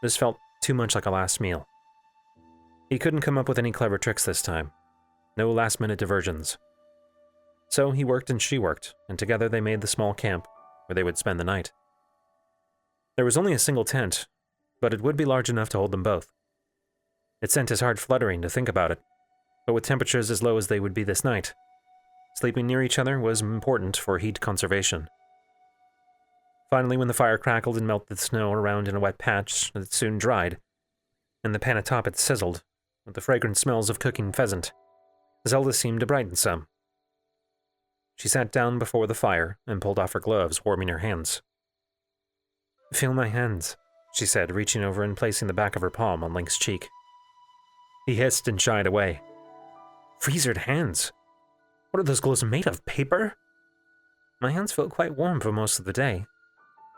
This felt too much like a last meal. He couldn't come up with any clever tricks this time. No last-minute diversions. So he worked and she worked, and together they made the small camp where they would spend the night. There was only a single tent, but it would be large enough to hold them both. It sent his heart fluttering to think about it, but with temperatures as low as they would be this night, sleeping near each other was important for heat conservation. Finally, when the fire crackled and melted the snow around in a wet patch that soon dried, and the pan atop it sizzled with the fragrant smells of cooking pheasant, Zelda seemed to brighten some. She sat down before the fire and pulled off her gloves, warming her hands. "Feel my hands," she said, reaching over and placing the back of her palm on Link's cheek. He hissed and shied away. "Freezered hands? What are those gloves made of, paper?" "My hands felt quite warm for most of the day.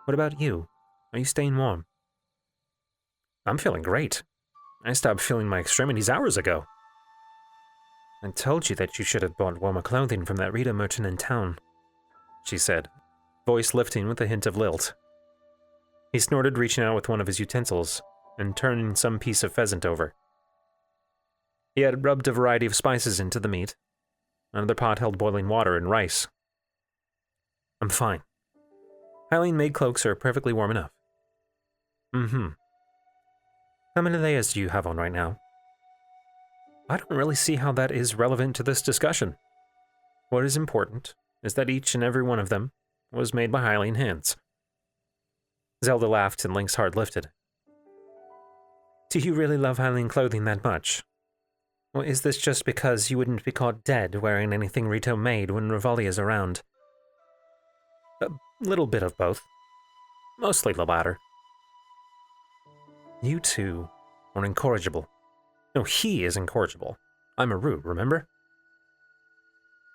What about you? Are you staying warm?" "I'm feeling great. I stopped feeling my extremities hours ago." "I told you that you should have bought warmer clothing from that Rita merchant in town," she said, voice lifting with a hint of lilt. He snorted, reaching out with one of his utensils and turning some piece of pheasant over. He had rubbed a variety of spices into the meat. Another pot held boiling water and rice. "I'm fine. Hylian made cloaks are perfectly warm enough." "Mm-hmm. How many layers do you have on right now?" "I don't really see how that is relevant to this discussion. What is important is that each and every one of them was made by Hylian hands." Zelda laughed and Link's heart lifted. "Do you really love Hylian clothing that much? Or is this just because you wouldn't be caught dead wearing anything Rito made when Revali is around?" "A little bit of both. Mostly the latter." "You two are incorrigible. No, he is incorrigible. I'm a Rube, remember?"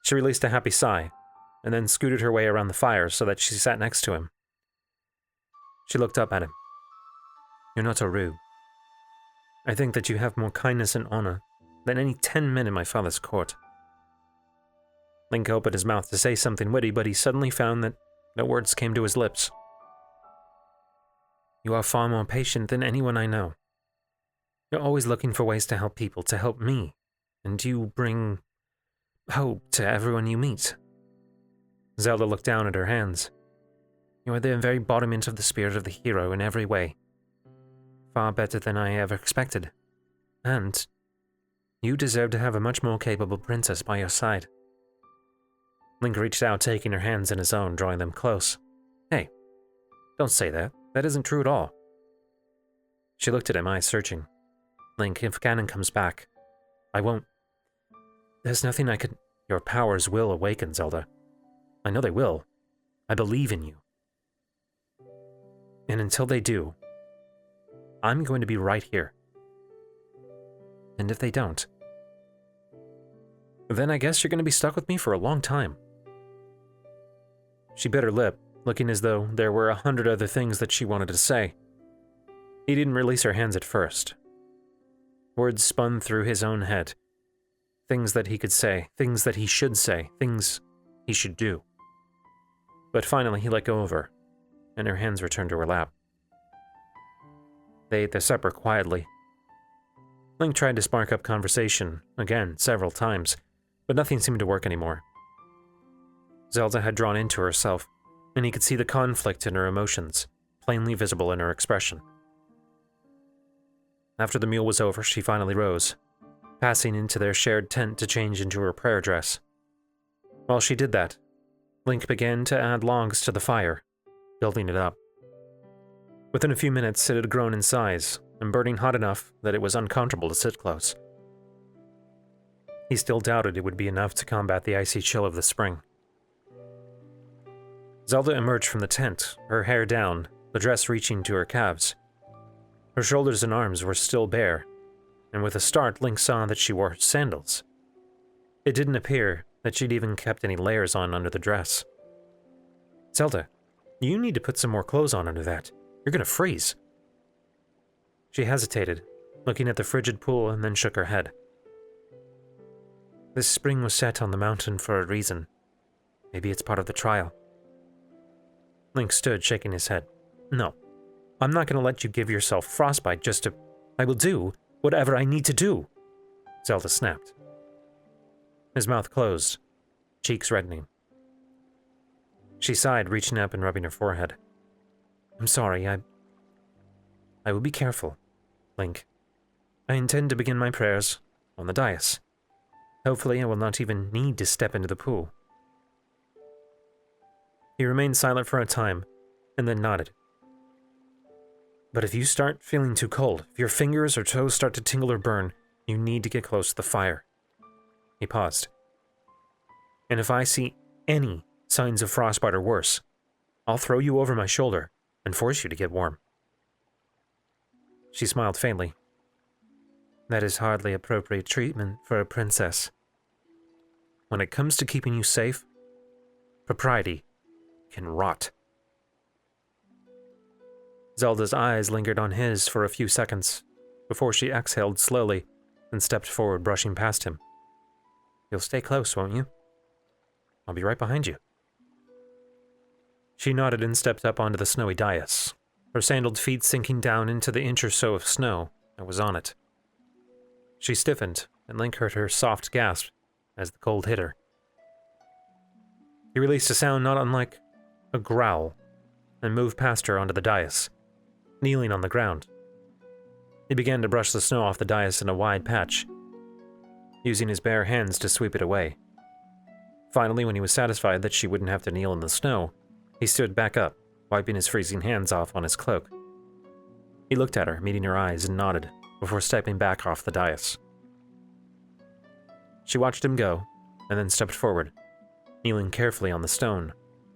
She released a happy sigh, and then scooted her way around the fire so that she sat next to him. She looked up at him. "You're not a Rube. I think that you have more kindness and honor than any 10 men in my father's court." Link opened his mouth to say something witty, but he suddenly found that no words came to his lips. You are far more patient than anyone I know. You're always looking for ways to help people, to help me, and you bring hope to everyone you meet. Zelda looked down at her hands. You are the very embodiment of the spirit of the hero in every way. Far better than I ever expected. And you deserve to have a much more capable princess by your side. Link reached out, taking her hands in his own, drawing them close. Hey, don't say that. That isn't true at all. She looked at him, eyes searching. Link, if Ganon comes back, I won't. There's nothing I could. Your powers will awaken, Zelda. I know they will. I believe in you. And until they do, I'm going to be right here. And if they don't, then I guess you're going to be stuck with me for a long time. She bit her lip, looking as though there were 100 other things that she wanted to say. He didn't release her hands at first. Words spun through his own head. Things that he could say, things that he should say, things he should do. But finally he let go of her, and her hands returned to her lap. They ate their supper quietly. Link tried to spark up conversation, again, several times, but nothing seemed to work anymore. Zelda had drawn into herself, and he could see the conflict in her emotions, plainly visible in her expression. After the meal was over, she finally rose, passing into their shared tent to change into her prayer dress. While she did that, Link began to add logs to the fire, building it up. Within a few minutes, it had grown in size, and burning hot enough that it was uncomfortable to sit close. He still doubted it would be enough to combat the icy chill of the spring. Zelda emerged from the tent, her hair down, the dress reaching to her calves. Her shoulders and arms were still bare, and with a start, Link saw that she wore sandals. It didn't appear that she'd even kept any layers on under the dress. Zelda, you need to put some more clothes on under that. You're gonna freeze. She hesitated, looking at the frigid pool, and then shook her head. This spring was set on the mountain for a reason. Maybe it's part of the trial. Link stood, shaking his head. No, I'm not going to let you give yourself frostbite just to... I will do whatever I need to do, Zelda snapped. His mouth closed, cheeks reddening. She sighed, reaching up and rubbing her forehead. I'm sorry, I will be careful, Link. I intend to begin my prayers on the dais. Hopefully I will not even need to step into the pool. He remained silent for a time, and then nodded. But if you start feeling too cold, if your fingers or toes start to tingle or burn, you need to get close to the fire. He paused. And if I see any signs of frostbite or worse, I'll throw you over my shoulder and force you to get warm. She smiled faintly. That is hardly appropriate treatment for a princess. When it comes to keeping you safe, propriety can rot. Zelda's eyes lingered on his for a few seconds, before she exhaled slowly and stepped forward, brushing past him. You'll stay close, won't you? I'll be right behind you. She nodded and stepped up onto the snowy dais, her sandaled feet sinking down into the inch or so of snow that was on it. She stiffened, and Link heard her soft gasp as the cold hit her. He released a sound not unlike a growl, and moved past her onto the dais, kneeling on the ground. He began to brush the snow off the dais in a wide patch, using his bare hands to sweep it away. Finally, when he was satisfied that she wouldn't have to kneel in the snow, he stood back up, wiping his freezing hands off on his cloak. He looked at her, meeting her eyes, and nodded, before stepping back off the dais. She watched him go, and then stepped forward, kneeling carefully on the stone,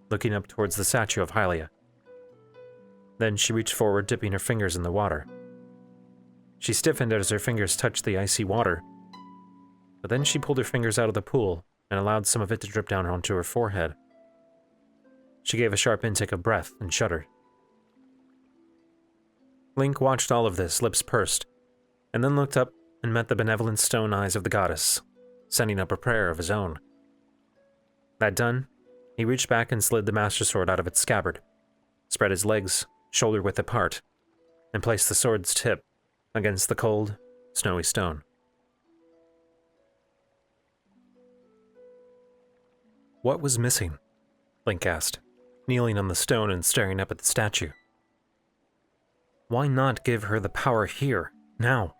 looking up towards the statue of Hylia. Then she reached forward, dipping her fingers in the water. She stiffened as her fingers touched the icy water, but then she pulled her fingers out of the pool and allowed some of it to drip down onto her forehead. She gave a sharp intake of breath and shuddered. Link watched all of this, lips pursed, and then looked up and met the benevolent stone eyes of the goddess, sending up a prayer of his own. That done, he reached back and slid the Master Sword out of its scabbard, spread his legs shoulder-width apart, and placed the sword's tip against the cold, snowy stone. What was missing? Link asked, kneeling on the stone and staring up at the statue. Why not give her the power here, now?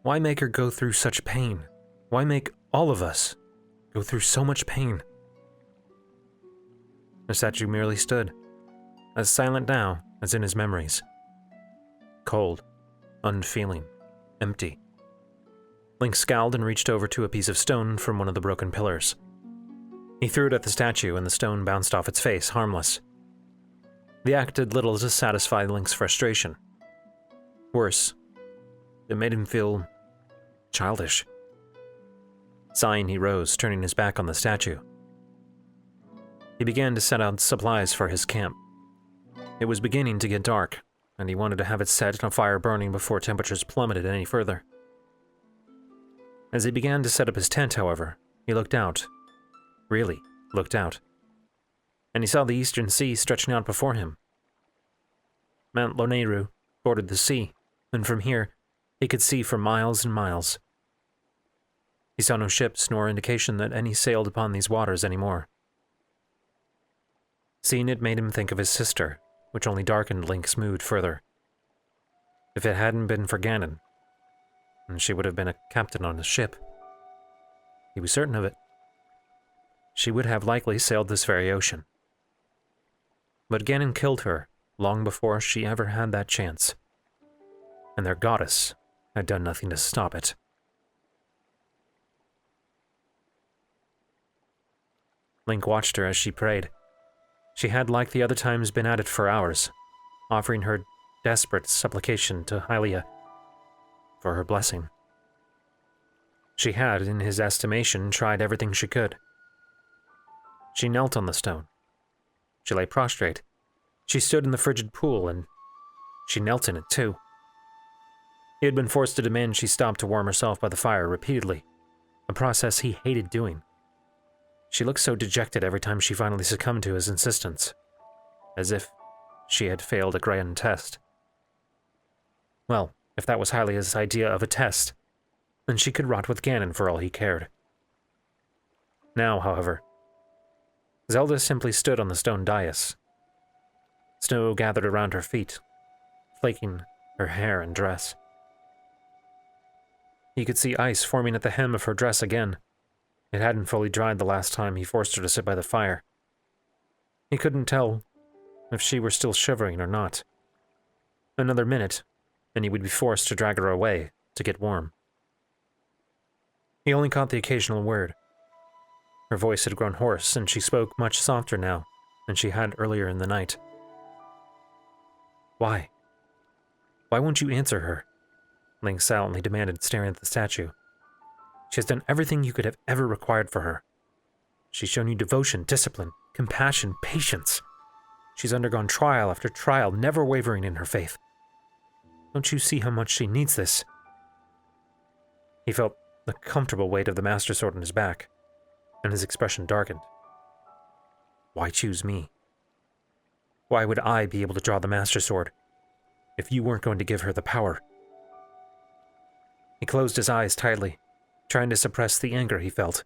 Why make her go through such pain? Why make all of us go through so much pain? The statue merely stood, as silent now as in his memories. Cold, unfeeling, empty. Link scowled and reached over to a piece of stone from one of the broken pillars. He threw it at the statue and the stone bounced off its face, harmless. The act did little to satisfy Link's frustration. Worse, it made him feel childish. Sighing, he rose, turning his back on the statue. He began to set out supplies for his camp. It was beginning to get dark, and he wanted to have it set and a fire burning before temperatures plummeted any further. As he began to set up his tent, however, he looked out. Really looked out. And he saw the eastern sea stretching out before him. Mount Loneru bordered the sea, and from here, he could see for miles and miles. He saw no ships nor indication that any sailed upon these waters anymore. Seeing it made him think of his sister, which only darkened Link's mood further. If it hadn't been for Ganon, she would have been a captain on a ship. He was certain of it. She would have likely sailed this very ocean. But Ganon killed her long before she ever had that chance, and their goddess had done nothing to stop it. Link watched her as she prayed. She had, like the other times, been at it for hours, offering her desperate supplication to Ayala for her blessing. She had, in his estimation, tried everything she could. She knelt on the stone. She lay prostrate. She stood in the frigid pool, and she knelt in it too. He had been forced to demand she stop to warm herself by the fire repeatedly, a process he hated doing. She looked so dejected every time she finally succumbed to his insistence, as if she had failed a grand test. Well, if that was Hylia's idea of a test, then she could rot with Ganon for all he cared. Now, however, Zelda simply stood on the stone dais. Snow gathered around her feet, flaking her hair and dress. He could see ice forming at the hem of her dress again. It hadn't fully dried the last time he forced her to sit by the fire. He couldn't tell if she were still shivering or not. Another minute, and he would be forced to drag her away to get warm. He only caught the occasional word. Her voice had grown hoarse, and she spoke much softer now than she had earlier in the night. Why? Why won't you answer her? Link silently demanded, staring at the statue. She has done everything you could have ever required for her. She's shown you devotion, discipline, compassion, patience. She's undergone trial after trial, never wavering in her faith. Don't you see how much she needs this? He felt the comfortable weight of the Master Sword on his back, and his expression darkened. Why choose me? Why would I be able to draw the Master Sword if you weren't going to give her the power? He closed his eyes tightly, trying to suppress the anger he felt.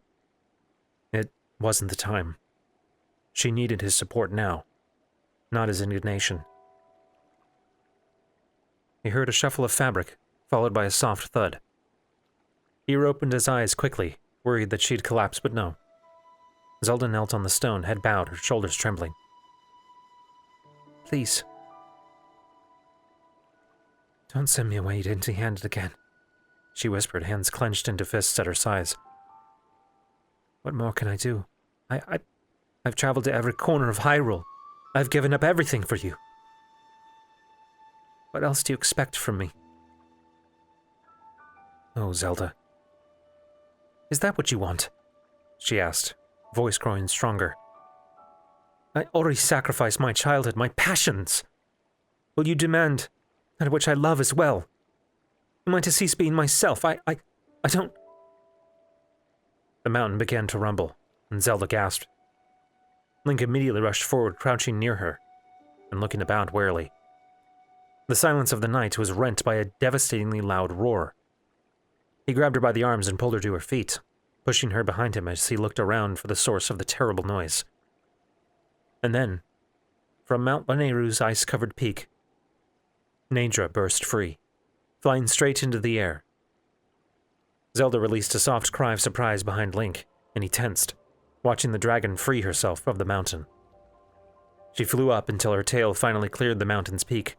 It wasn't the time. She needed his support now, not his indignation. He heard a shuffle of fabric, followed by a soft thud. He opened his eyes quickly, worried that she'd collapse, but no. Zelda knelt on the stone, head bowed, her shoulders trembling. Please. Don't send me away empty-handed again, she whispered, hands clenched into fists at her sides. What more can I do? I've traveled to every corner of Hyrule. I've given up everything for you. What else do you expect from me? Oh, Zelda. Is that what you want? She asked, voice growing stronger. I already sacrificed my childhood, my passions. Will you demand that which I love as well? Am I to cease being myself? I don't... The mountain began to rumble, and Zelda gasped. Link immediately rushed forward, crouching near her, and looking about warily. The silence of the night was rent by a devastatingly loud roar. He grabbed her by the arms and pulled her to her feet, pushing her behind him as he looked around for the source of the terrible noise. And then, from Mount Lanayru's ice-covered peak, Naydra burst free, flying straight into the air. Zelda released a soft cry of surprise behind Link, and he tensed, watching the dragon free herself from the mountain. She flew up until her tail finally cleared the mountain's peak,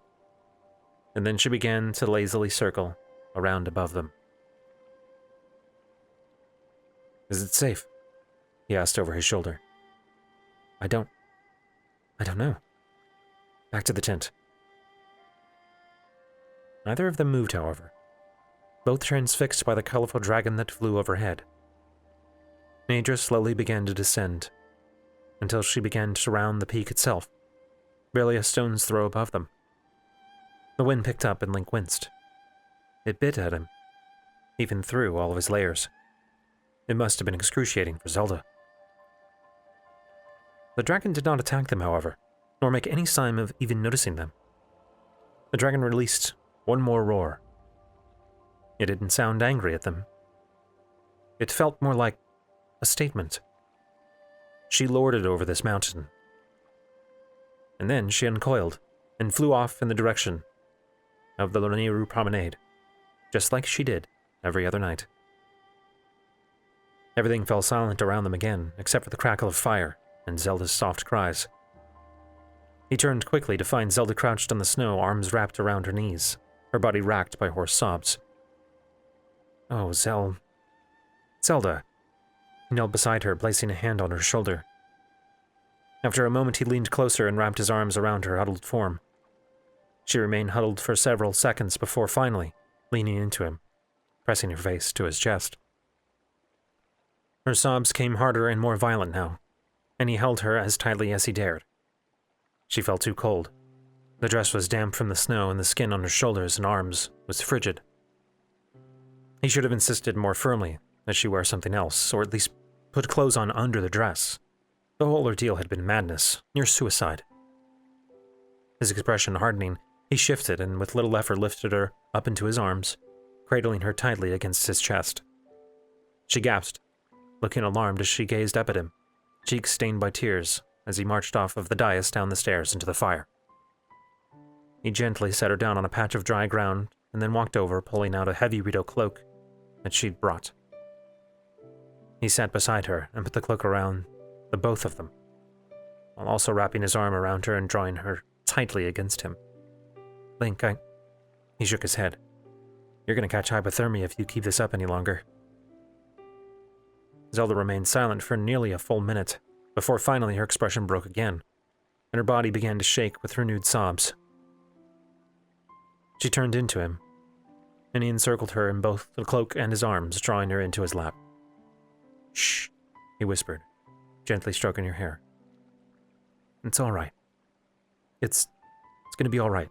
and then she began to lazily circle around above them. "Is it safe?" he asked over his shoulder. I don't know. Back to the tent." Neither of them moved, however, both transfixed by the colorful dragon that flew overhead. Naydra slowly began to descend, until she began to surround the peak itself, barely a stone's throw above them. The wind picked up and Link winced. It bit at him, even through all of his layers. It must have been excruciating for Zelda. The dragon did not attack them, however, nor make any sign of even noticing them. The dragon released one more roar. It didn't sound angry at them. It felt more like a statement. She lorded over this mountain. And then she uncoiled and flew off in the direction of the Lanayru promenade, just like she did every other night. Everything fell silent around them again, except for the crackle of fire and Zelda's soft cries. He turned quickly to find Zelda crouched on the snow, arms wrapped around her knees, her body racked by hoarse sobs. "Oh, Zelda." He knelt beside her, placing a hand on her shoulder. After a moment, he leaned closer and wrapped his arms around her huddled form. She remained huddled for several seconds before finally leaning into him, pressing her face to his chest. Her sobs came harder and more violent now, and he held her as tightly as he dared. She felt too cold. The dress was damp from the snow, and the skin on her shoulders and arms was frigid. He should have insisted more firmly that she wear something else, or at least put clothes on under the dress. The whole ordeal had been madness, near suicide. His expression hardening, he shifted and with little effort lifted her up into his arms, cradling her tightly against his chest. She gasped, looking alarmed as she gazed up at him, cheeks stained by tears, as he marched off of the dais down the stairs into the fire. He gently set her down on a patch of dry ground and then walked over, pulling out a heavy Rito cloak that she'd brought. He sat beside her and put the cloak around the both of them, while also wrapping his arm around her and drawing her tightly against him. "Link, He shook his head. "You're gonna catch hypothermia if you keep this up any longer." Zelda remained silent for nearly a full minute, before finally her expression broke again, and her body began to shake with renewed sobs. She turned into him, and he encircled her in both the cloak and his arms, drawing her into his lap. "Shh," he whispered, gently stroking her hair. "It's all right. It's gonna be all right."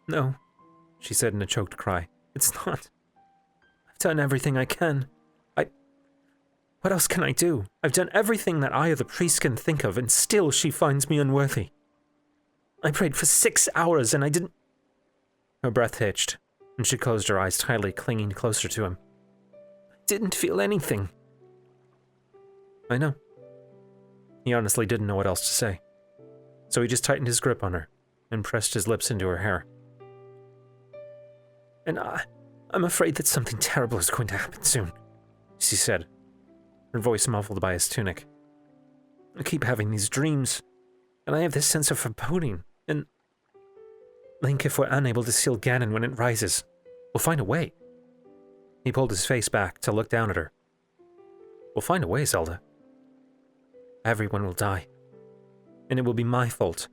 "No," she said in a choked cry. "It's not. I've done everything I can. What else can I do? I've done everything that I or the priest can think of, and still she finds me unworthy. I prayed for 6 hours and I didn't..." Her breath hitched, and she closed her eyes tightly, clinging closer to him. "I didn't feel anything." "I know." He honestly didn't know what else to say, so he just tightened his grip on her and pressed his lips into her hair. "And I'm afraid that something terrible is going to happen soon," she said, her voice muffled by his tunic. "I keep having these dreams, and I have this sense of foreboding, and... Link, if we're unable to seal Ganon when it rises, we'll find a way." He pulled his face back to look down at her. "We'll find a way, Zelda. Everyone will die, and it will be my fault,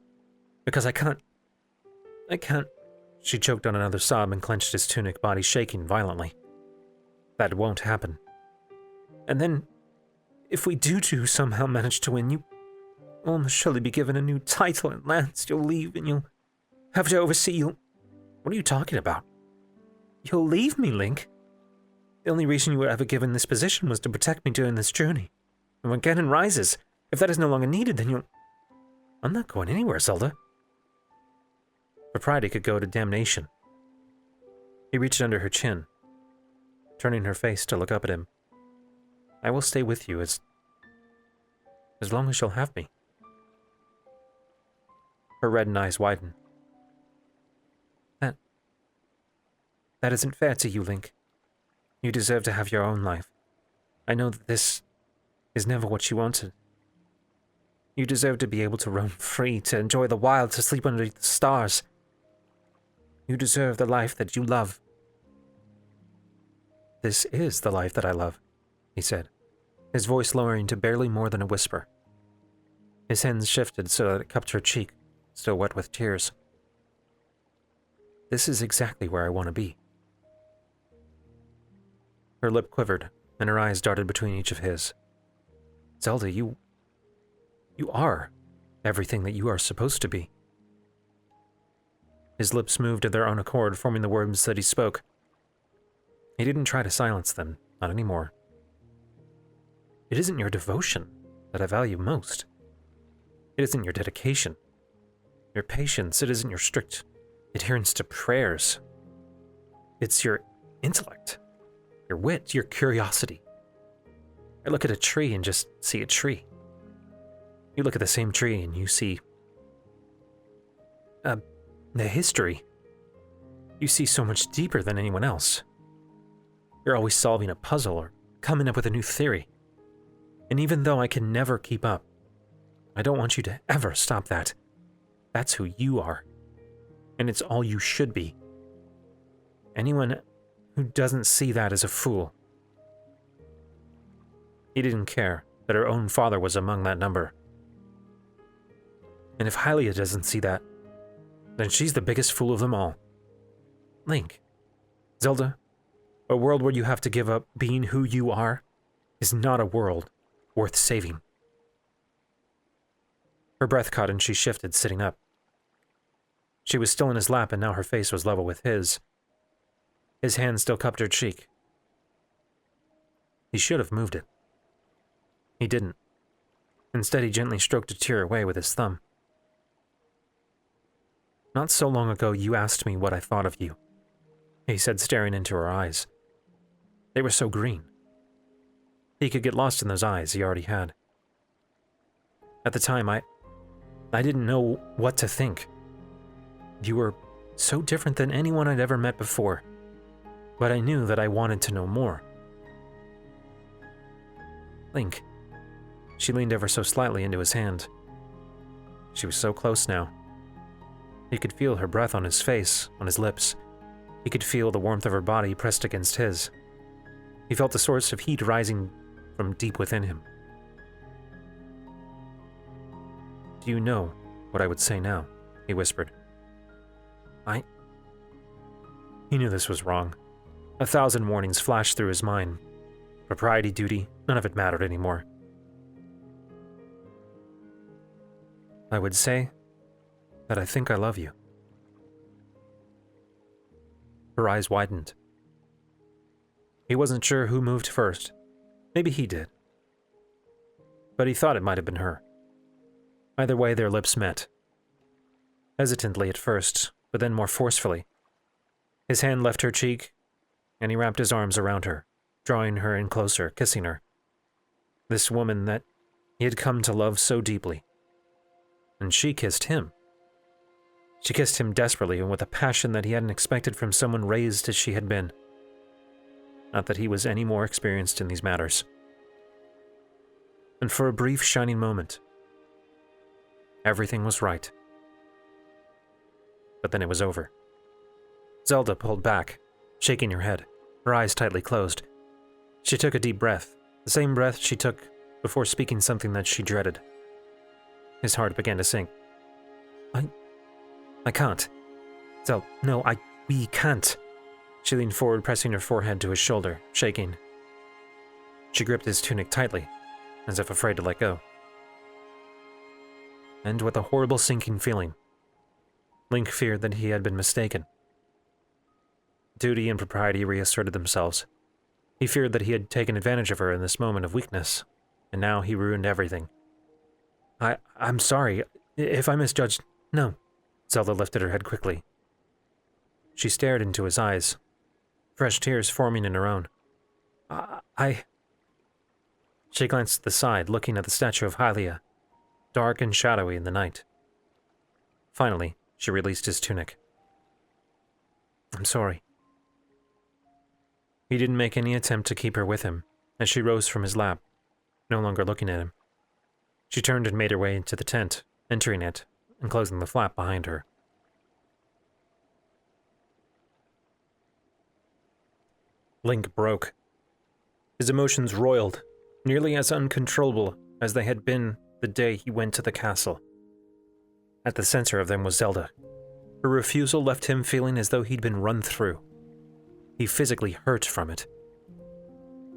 because I can't... She choked on another sob and clenched his tunic, body shaking violently. "That won't happen. And then, if we do somehow manage to win, you will almost surely be given a new title and lands. You'll leave and you'll have to oversee you." "What are you talking about?" "You'll leave me, Link. The only reason you were ever given this position was to protect me during this journey. And when Ganon rises, if that is no longer needed, then you'll... I'm not going anywhere, Zelda. Propriety could go to damnation. He reached under her chin, turning her face to look up at him. I will stay with you as long as you'll have me. Her reddened eyes widened. That isn't fair to you, Link. You deserve to have your own life. I know that this is never what you wanted. You deserve to be able to roam free, to enjoy the wild, to sleep under the stars. You deserve the life that you love. This is the life that I love, he said, his voice lowering to barely more than a whisper. His hands shifted so that it cupped her cheek, still wet with tears. This is exactly where I want to be. Her lip quivered, and her eyes darted between each of his. Zelda, you are everything that you are supposed to be. His lips moved of their own accord, forming the words that he spoke. He didn't try to silence them, not anymore. It isn't your devotion that I value most. It isn't your dedication, your patience. It isn't your strict adherence to prayers. It's your intellect, your wit, your curiosity. I look at a tree and just see a tree. You look at the same tree and you see the history. You see so much deeper than anyone else. You're always solving a puzzle or coming up with a new theory. And even though I can never keep up, I don't want you to ever stop that. That's who you are. And it's all you should be. Anyone who doesn't see that is a fool. He didn't care that her own father was among that number. And if Hylia doesn't see that, then she's the biggest fool of them all. Link, Zelda, a world where you have to give up being who you are is not a world worth saving. Her breath caught and she shifted, sitting up. She was still in his lap and now her face was level with his. His hand still cupped her cheek. He should have moved it. He didn't. Instead, he gently stroked a tear away with his thumb. Not so long ago, you asked me what I thought of you, he said, staring into her eyes. They were so green. He could get lost in those eyes he already had. At the time, I didn't know what to think. You were so different than anyone I'd ever met before, but I knew that I wanted to know more. Link. She leaned ever so slightly into his hand. She was so close now. He could feel her breath on his face, on his lips. He could feel the warmth of her body pressed against his. He felt the source of heat rising from deep within him. Do you know what I would say now? He whispered. He knew this was wrong. 1,000 warnings flashed through his mind. Propriety, duty, none of it mattered anymore. I would say that I think I love you. Her eyes widened. He wasn't sure who moved first. Maybe he did. But he thought it might have been her. Either way, their lips met. Hesitantly at first, but then more forcefully. His hand left her cheek, and he wrapped his arms around her, drawing her in closer, kissing her. This woman that he had come to love so deeply. And she kissed him. She kissed him desperately and with a passion that he hadn't expected from someone raised as she had been. Not that he was any more experienced in these matters. And for a brief, shining moment, everything was right. But then it was over. Zelda pulled back, shaking her head, her eyes tightly closed. She took a deep breath, the same breath she took before speaking something that she dreaded. His heart began to sink. I can't. Zelda, no, we can't. She leaned forward, pressing her forehead to his shoulder, shaking. She gripped his tunic tightly, as if afraid to let go. And with a horrible sinking feeling, Link feared that he had been mistaken. Duty and propriety reasserted themselves. He feared that he had taken advantage of her in this moment of weakness, and now he ruined everything. I'm sorry. If I misjudged... No. Zelda lifted her head quickly. She stared into his eyes, fresh tears forming in her own. She glanced to the side, looking at the statue of Hylia, dark and shadowy in the night. Finally, she released his tunic. I'm sorry. He didn't make any attempt to keep her with him, as she rose from his lap, no longer looking at him. She turned and made her way into the tent, entering it and closing the flap behind her. Link broke. His emotions roiled, nearly as uncontrollable as they had been the day he went to the castle. At the center of them was Zelda. Her refusal left him feeling as though he'd been run through. He physically hurt from it.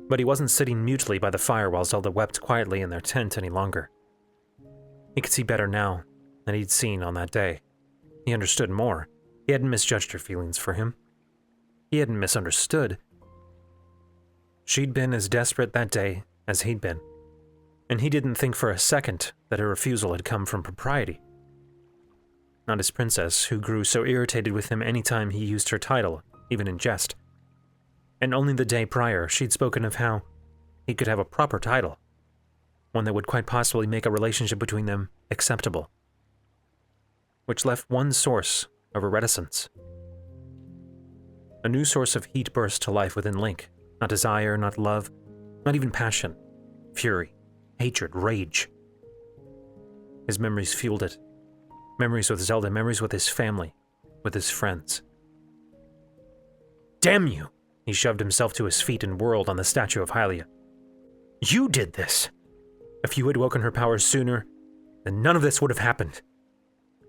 But he wasn't sitting mutely by the fire while Zelda wept quietly in their tent any longer. He could see better now than he'd seen on that day. He understood more. He hadn't misjudged her feelings for him. He hadn't misunderstood. She'd been as desperate that day as he'd been, and he didn't think for a second that her refusal had come from propriety. Not his princess, who grew so irritated with him any time he used her title, even in jest. And only the day prior, she'd spoken of how he could have a proper title, one that would quite possibly make a relationship between them acceptable, which left one source of her reticence. A new source of heat burst to life within Link. Not desire, not love, not even passion, fury, hatred, rage. His memories fueled it. Memories with Zelda, memories with his family, with his friends. Damn you! He shoved himself to his feet and whirled on the statue of Hylia. You did this! If you had woken her powers sooner, then none of this would have happened.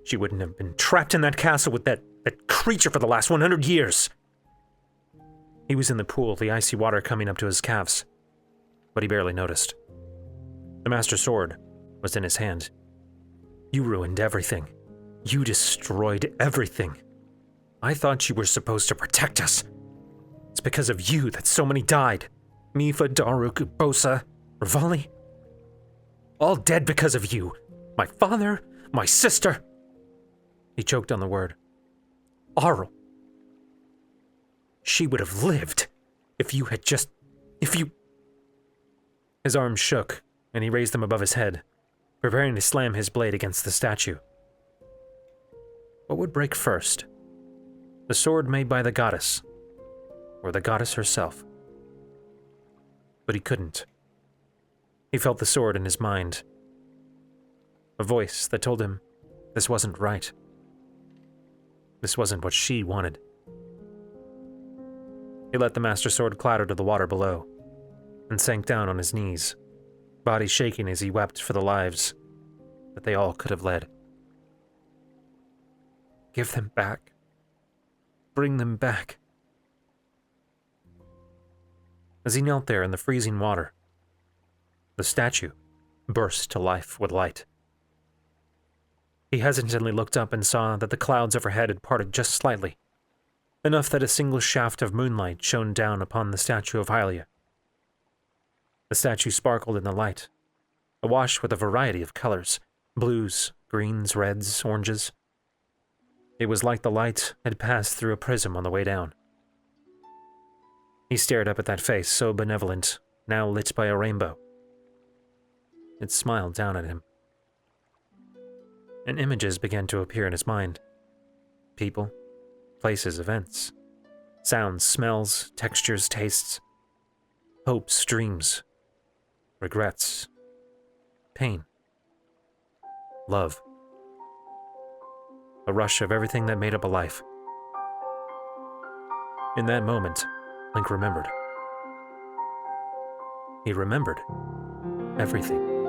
She wouldn't have been trapped in that castle with that creature for the last 100 years. He was in the pool, the icy water coming up to his calves, but he barely noticed. The Master Sword was in his hand. You ruined everything. You destroyed everything. I thought you were supposed to protect us. It's because of you that so many died. Mipha, Daruk, Bosa, Revali. All dead because of you. My father, my sister. He choked on the word. Arl. She would have lived if you had just... His arms shook, and he raised them above his head, preparing to slam his blade against the statue. What would break first? The sword made by the goddess, or the goddess herself? But he couldn't. He felt the sword in his mind. A voice that told him this wasn't right. This wasn't what she wanted. He let the Master Sword clatter to the water below, and sank down on his knees, body shaking as he wept for the lives that they all could have led. Give them back. Bring them back. As he knelt there in the freezing water, the statue burst to life with light. He hesitantly looked up and saw that the clouds overhead had parted just slightly, enough that a single shaft of moonlight shone down upon the statue of Hylia. The statue sparkled in the light, awash with a variety of colors, blues, greens, reds, oranges. It was like the light had passed through a prism on the way down. He stared up at that face so benevolent, now lit by a rainbow. It smiled down at him. And images began to appear in his mind. People, places, events, sounds, smells, textures, tastes, hopes, dreams, regrets, pain, love. A rush of everything that made up a life. In that moment, Link remembered. He remembered everything.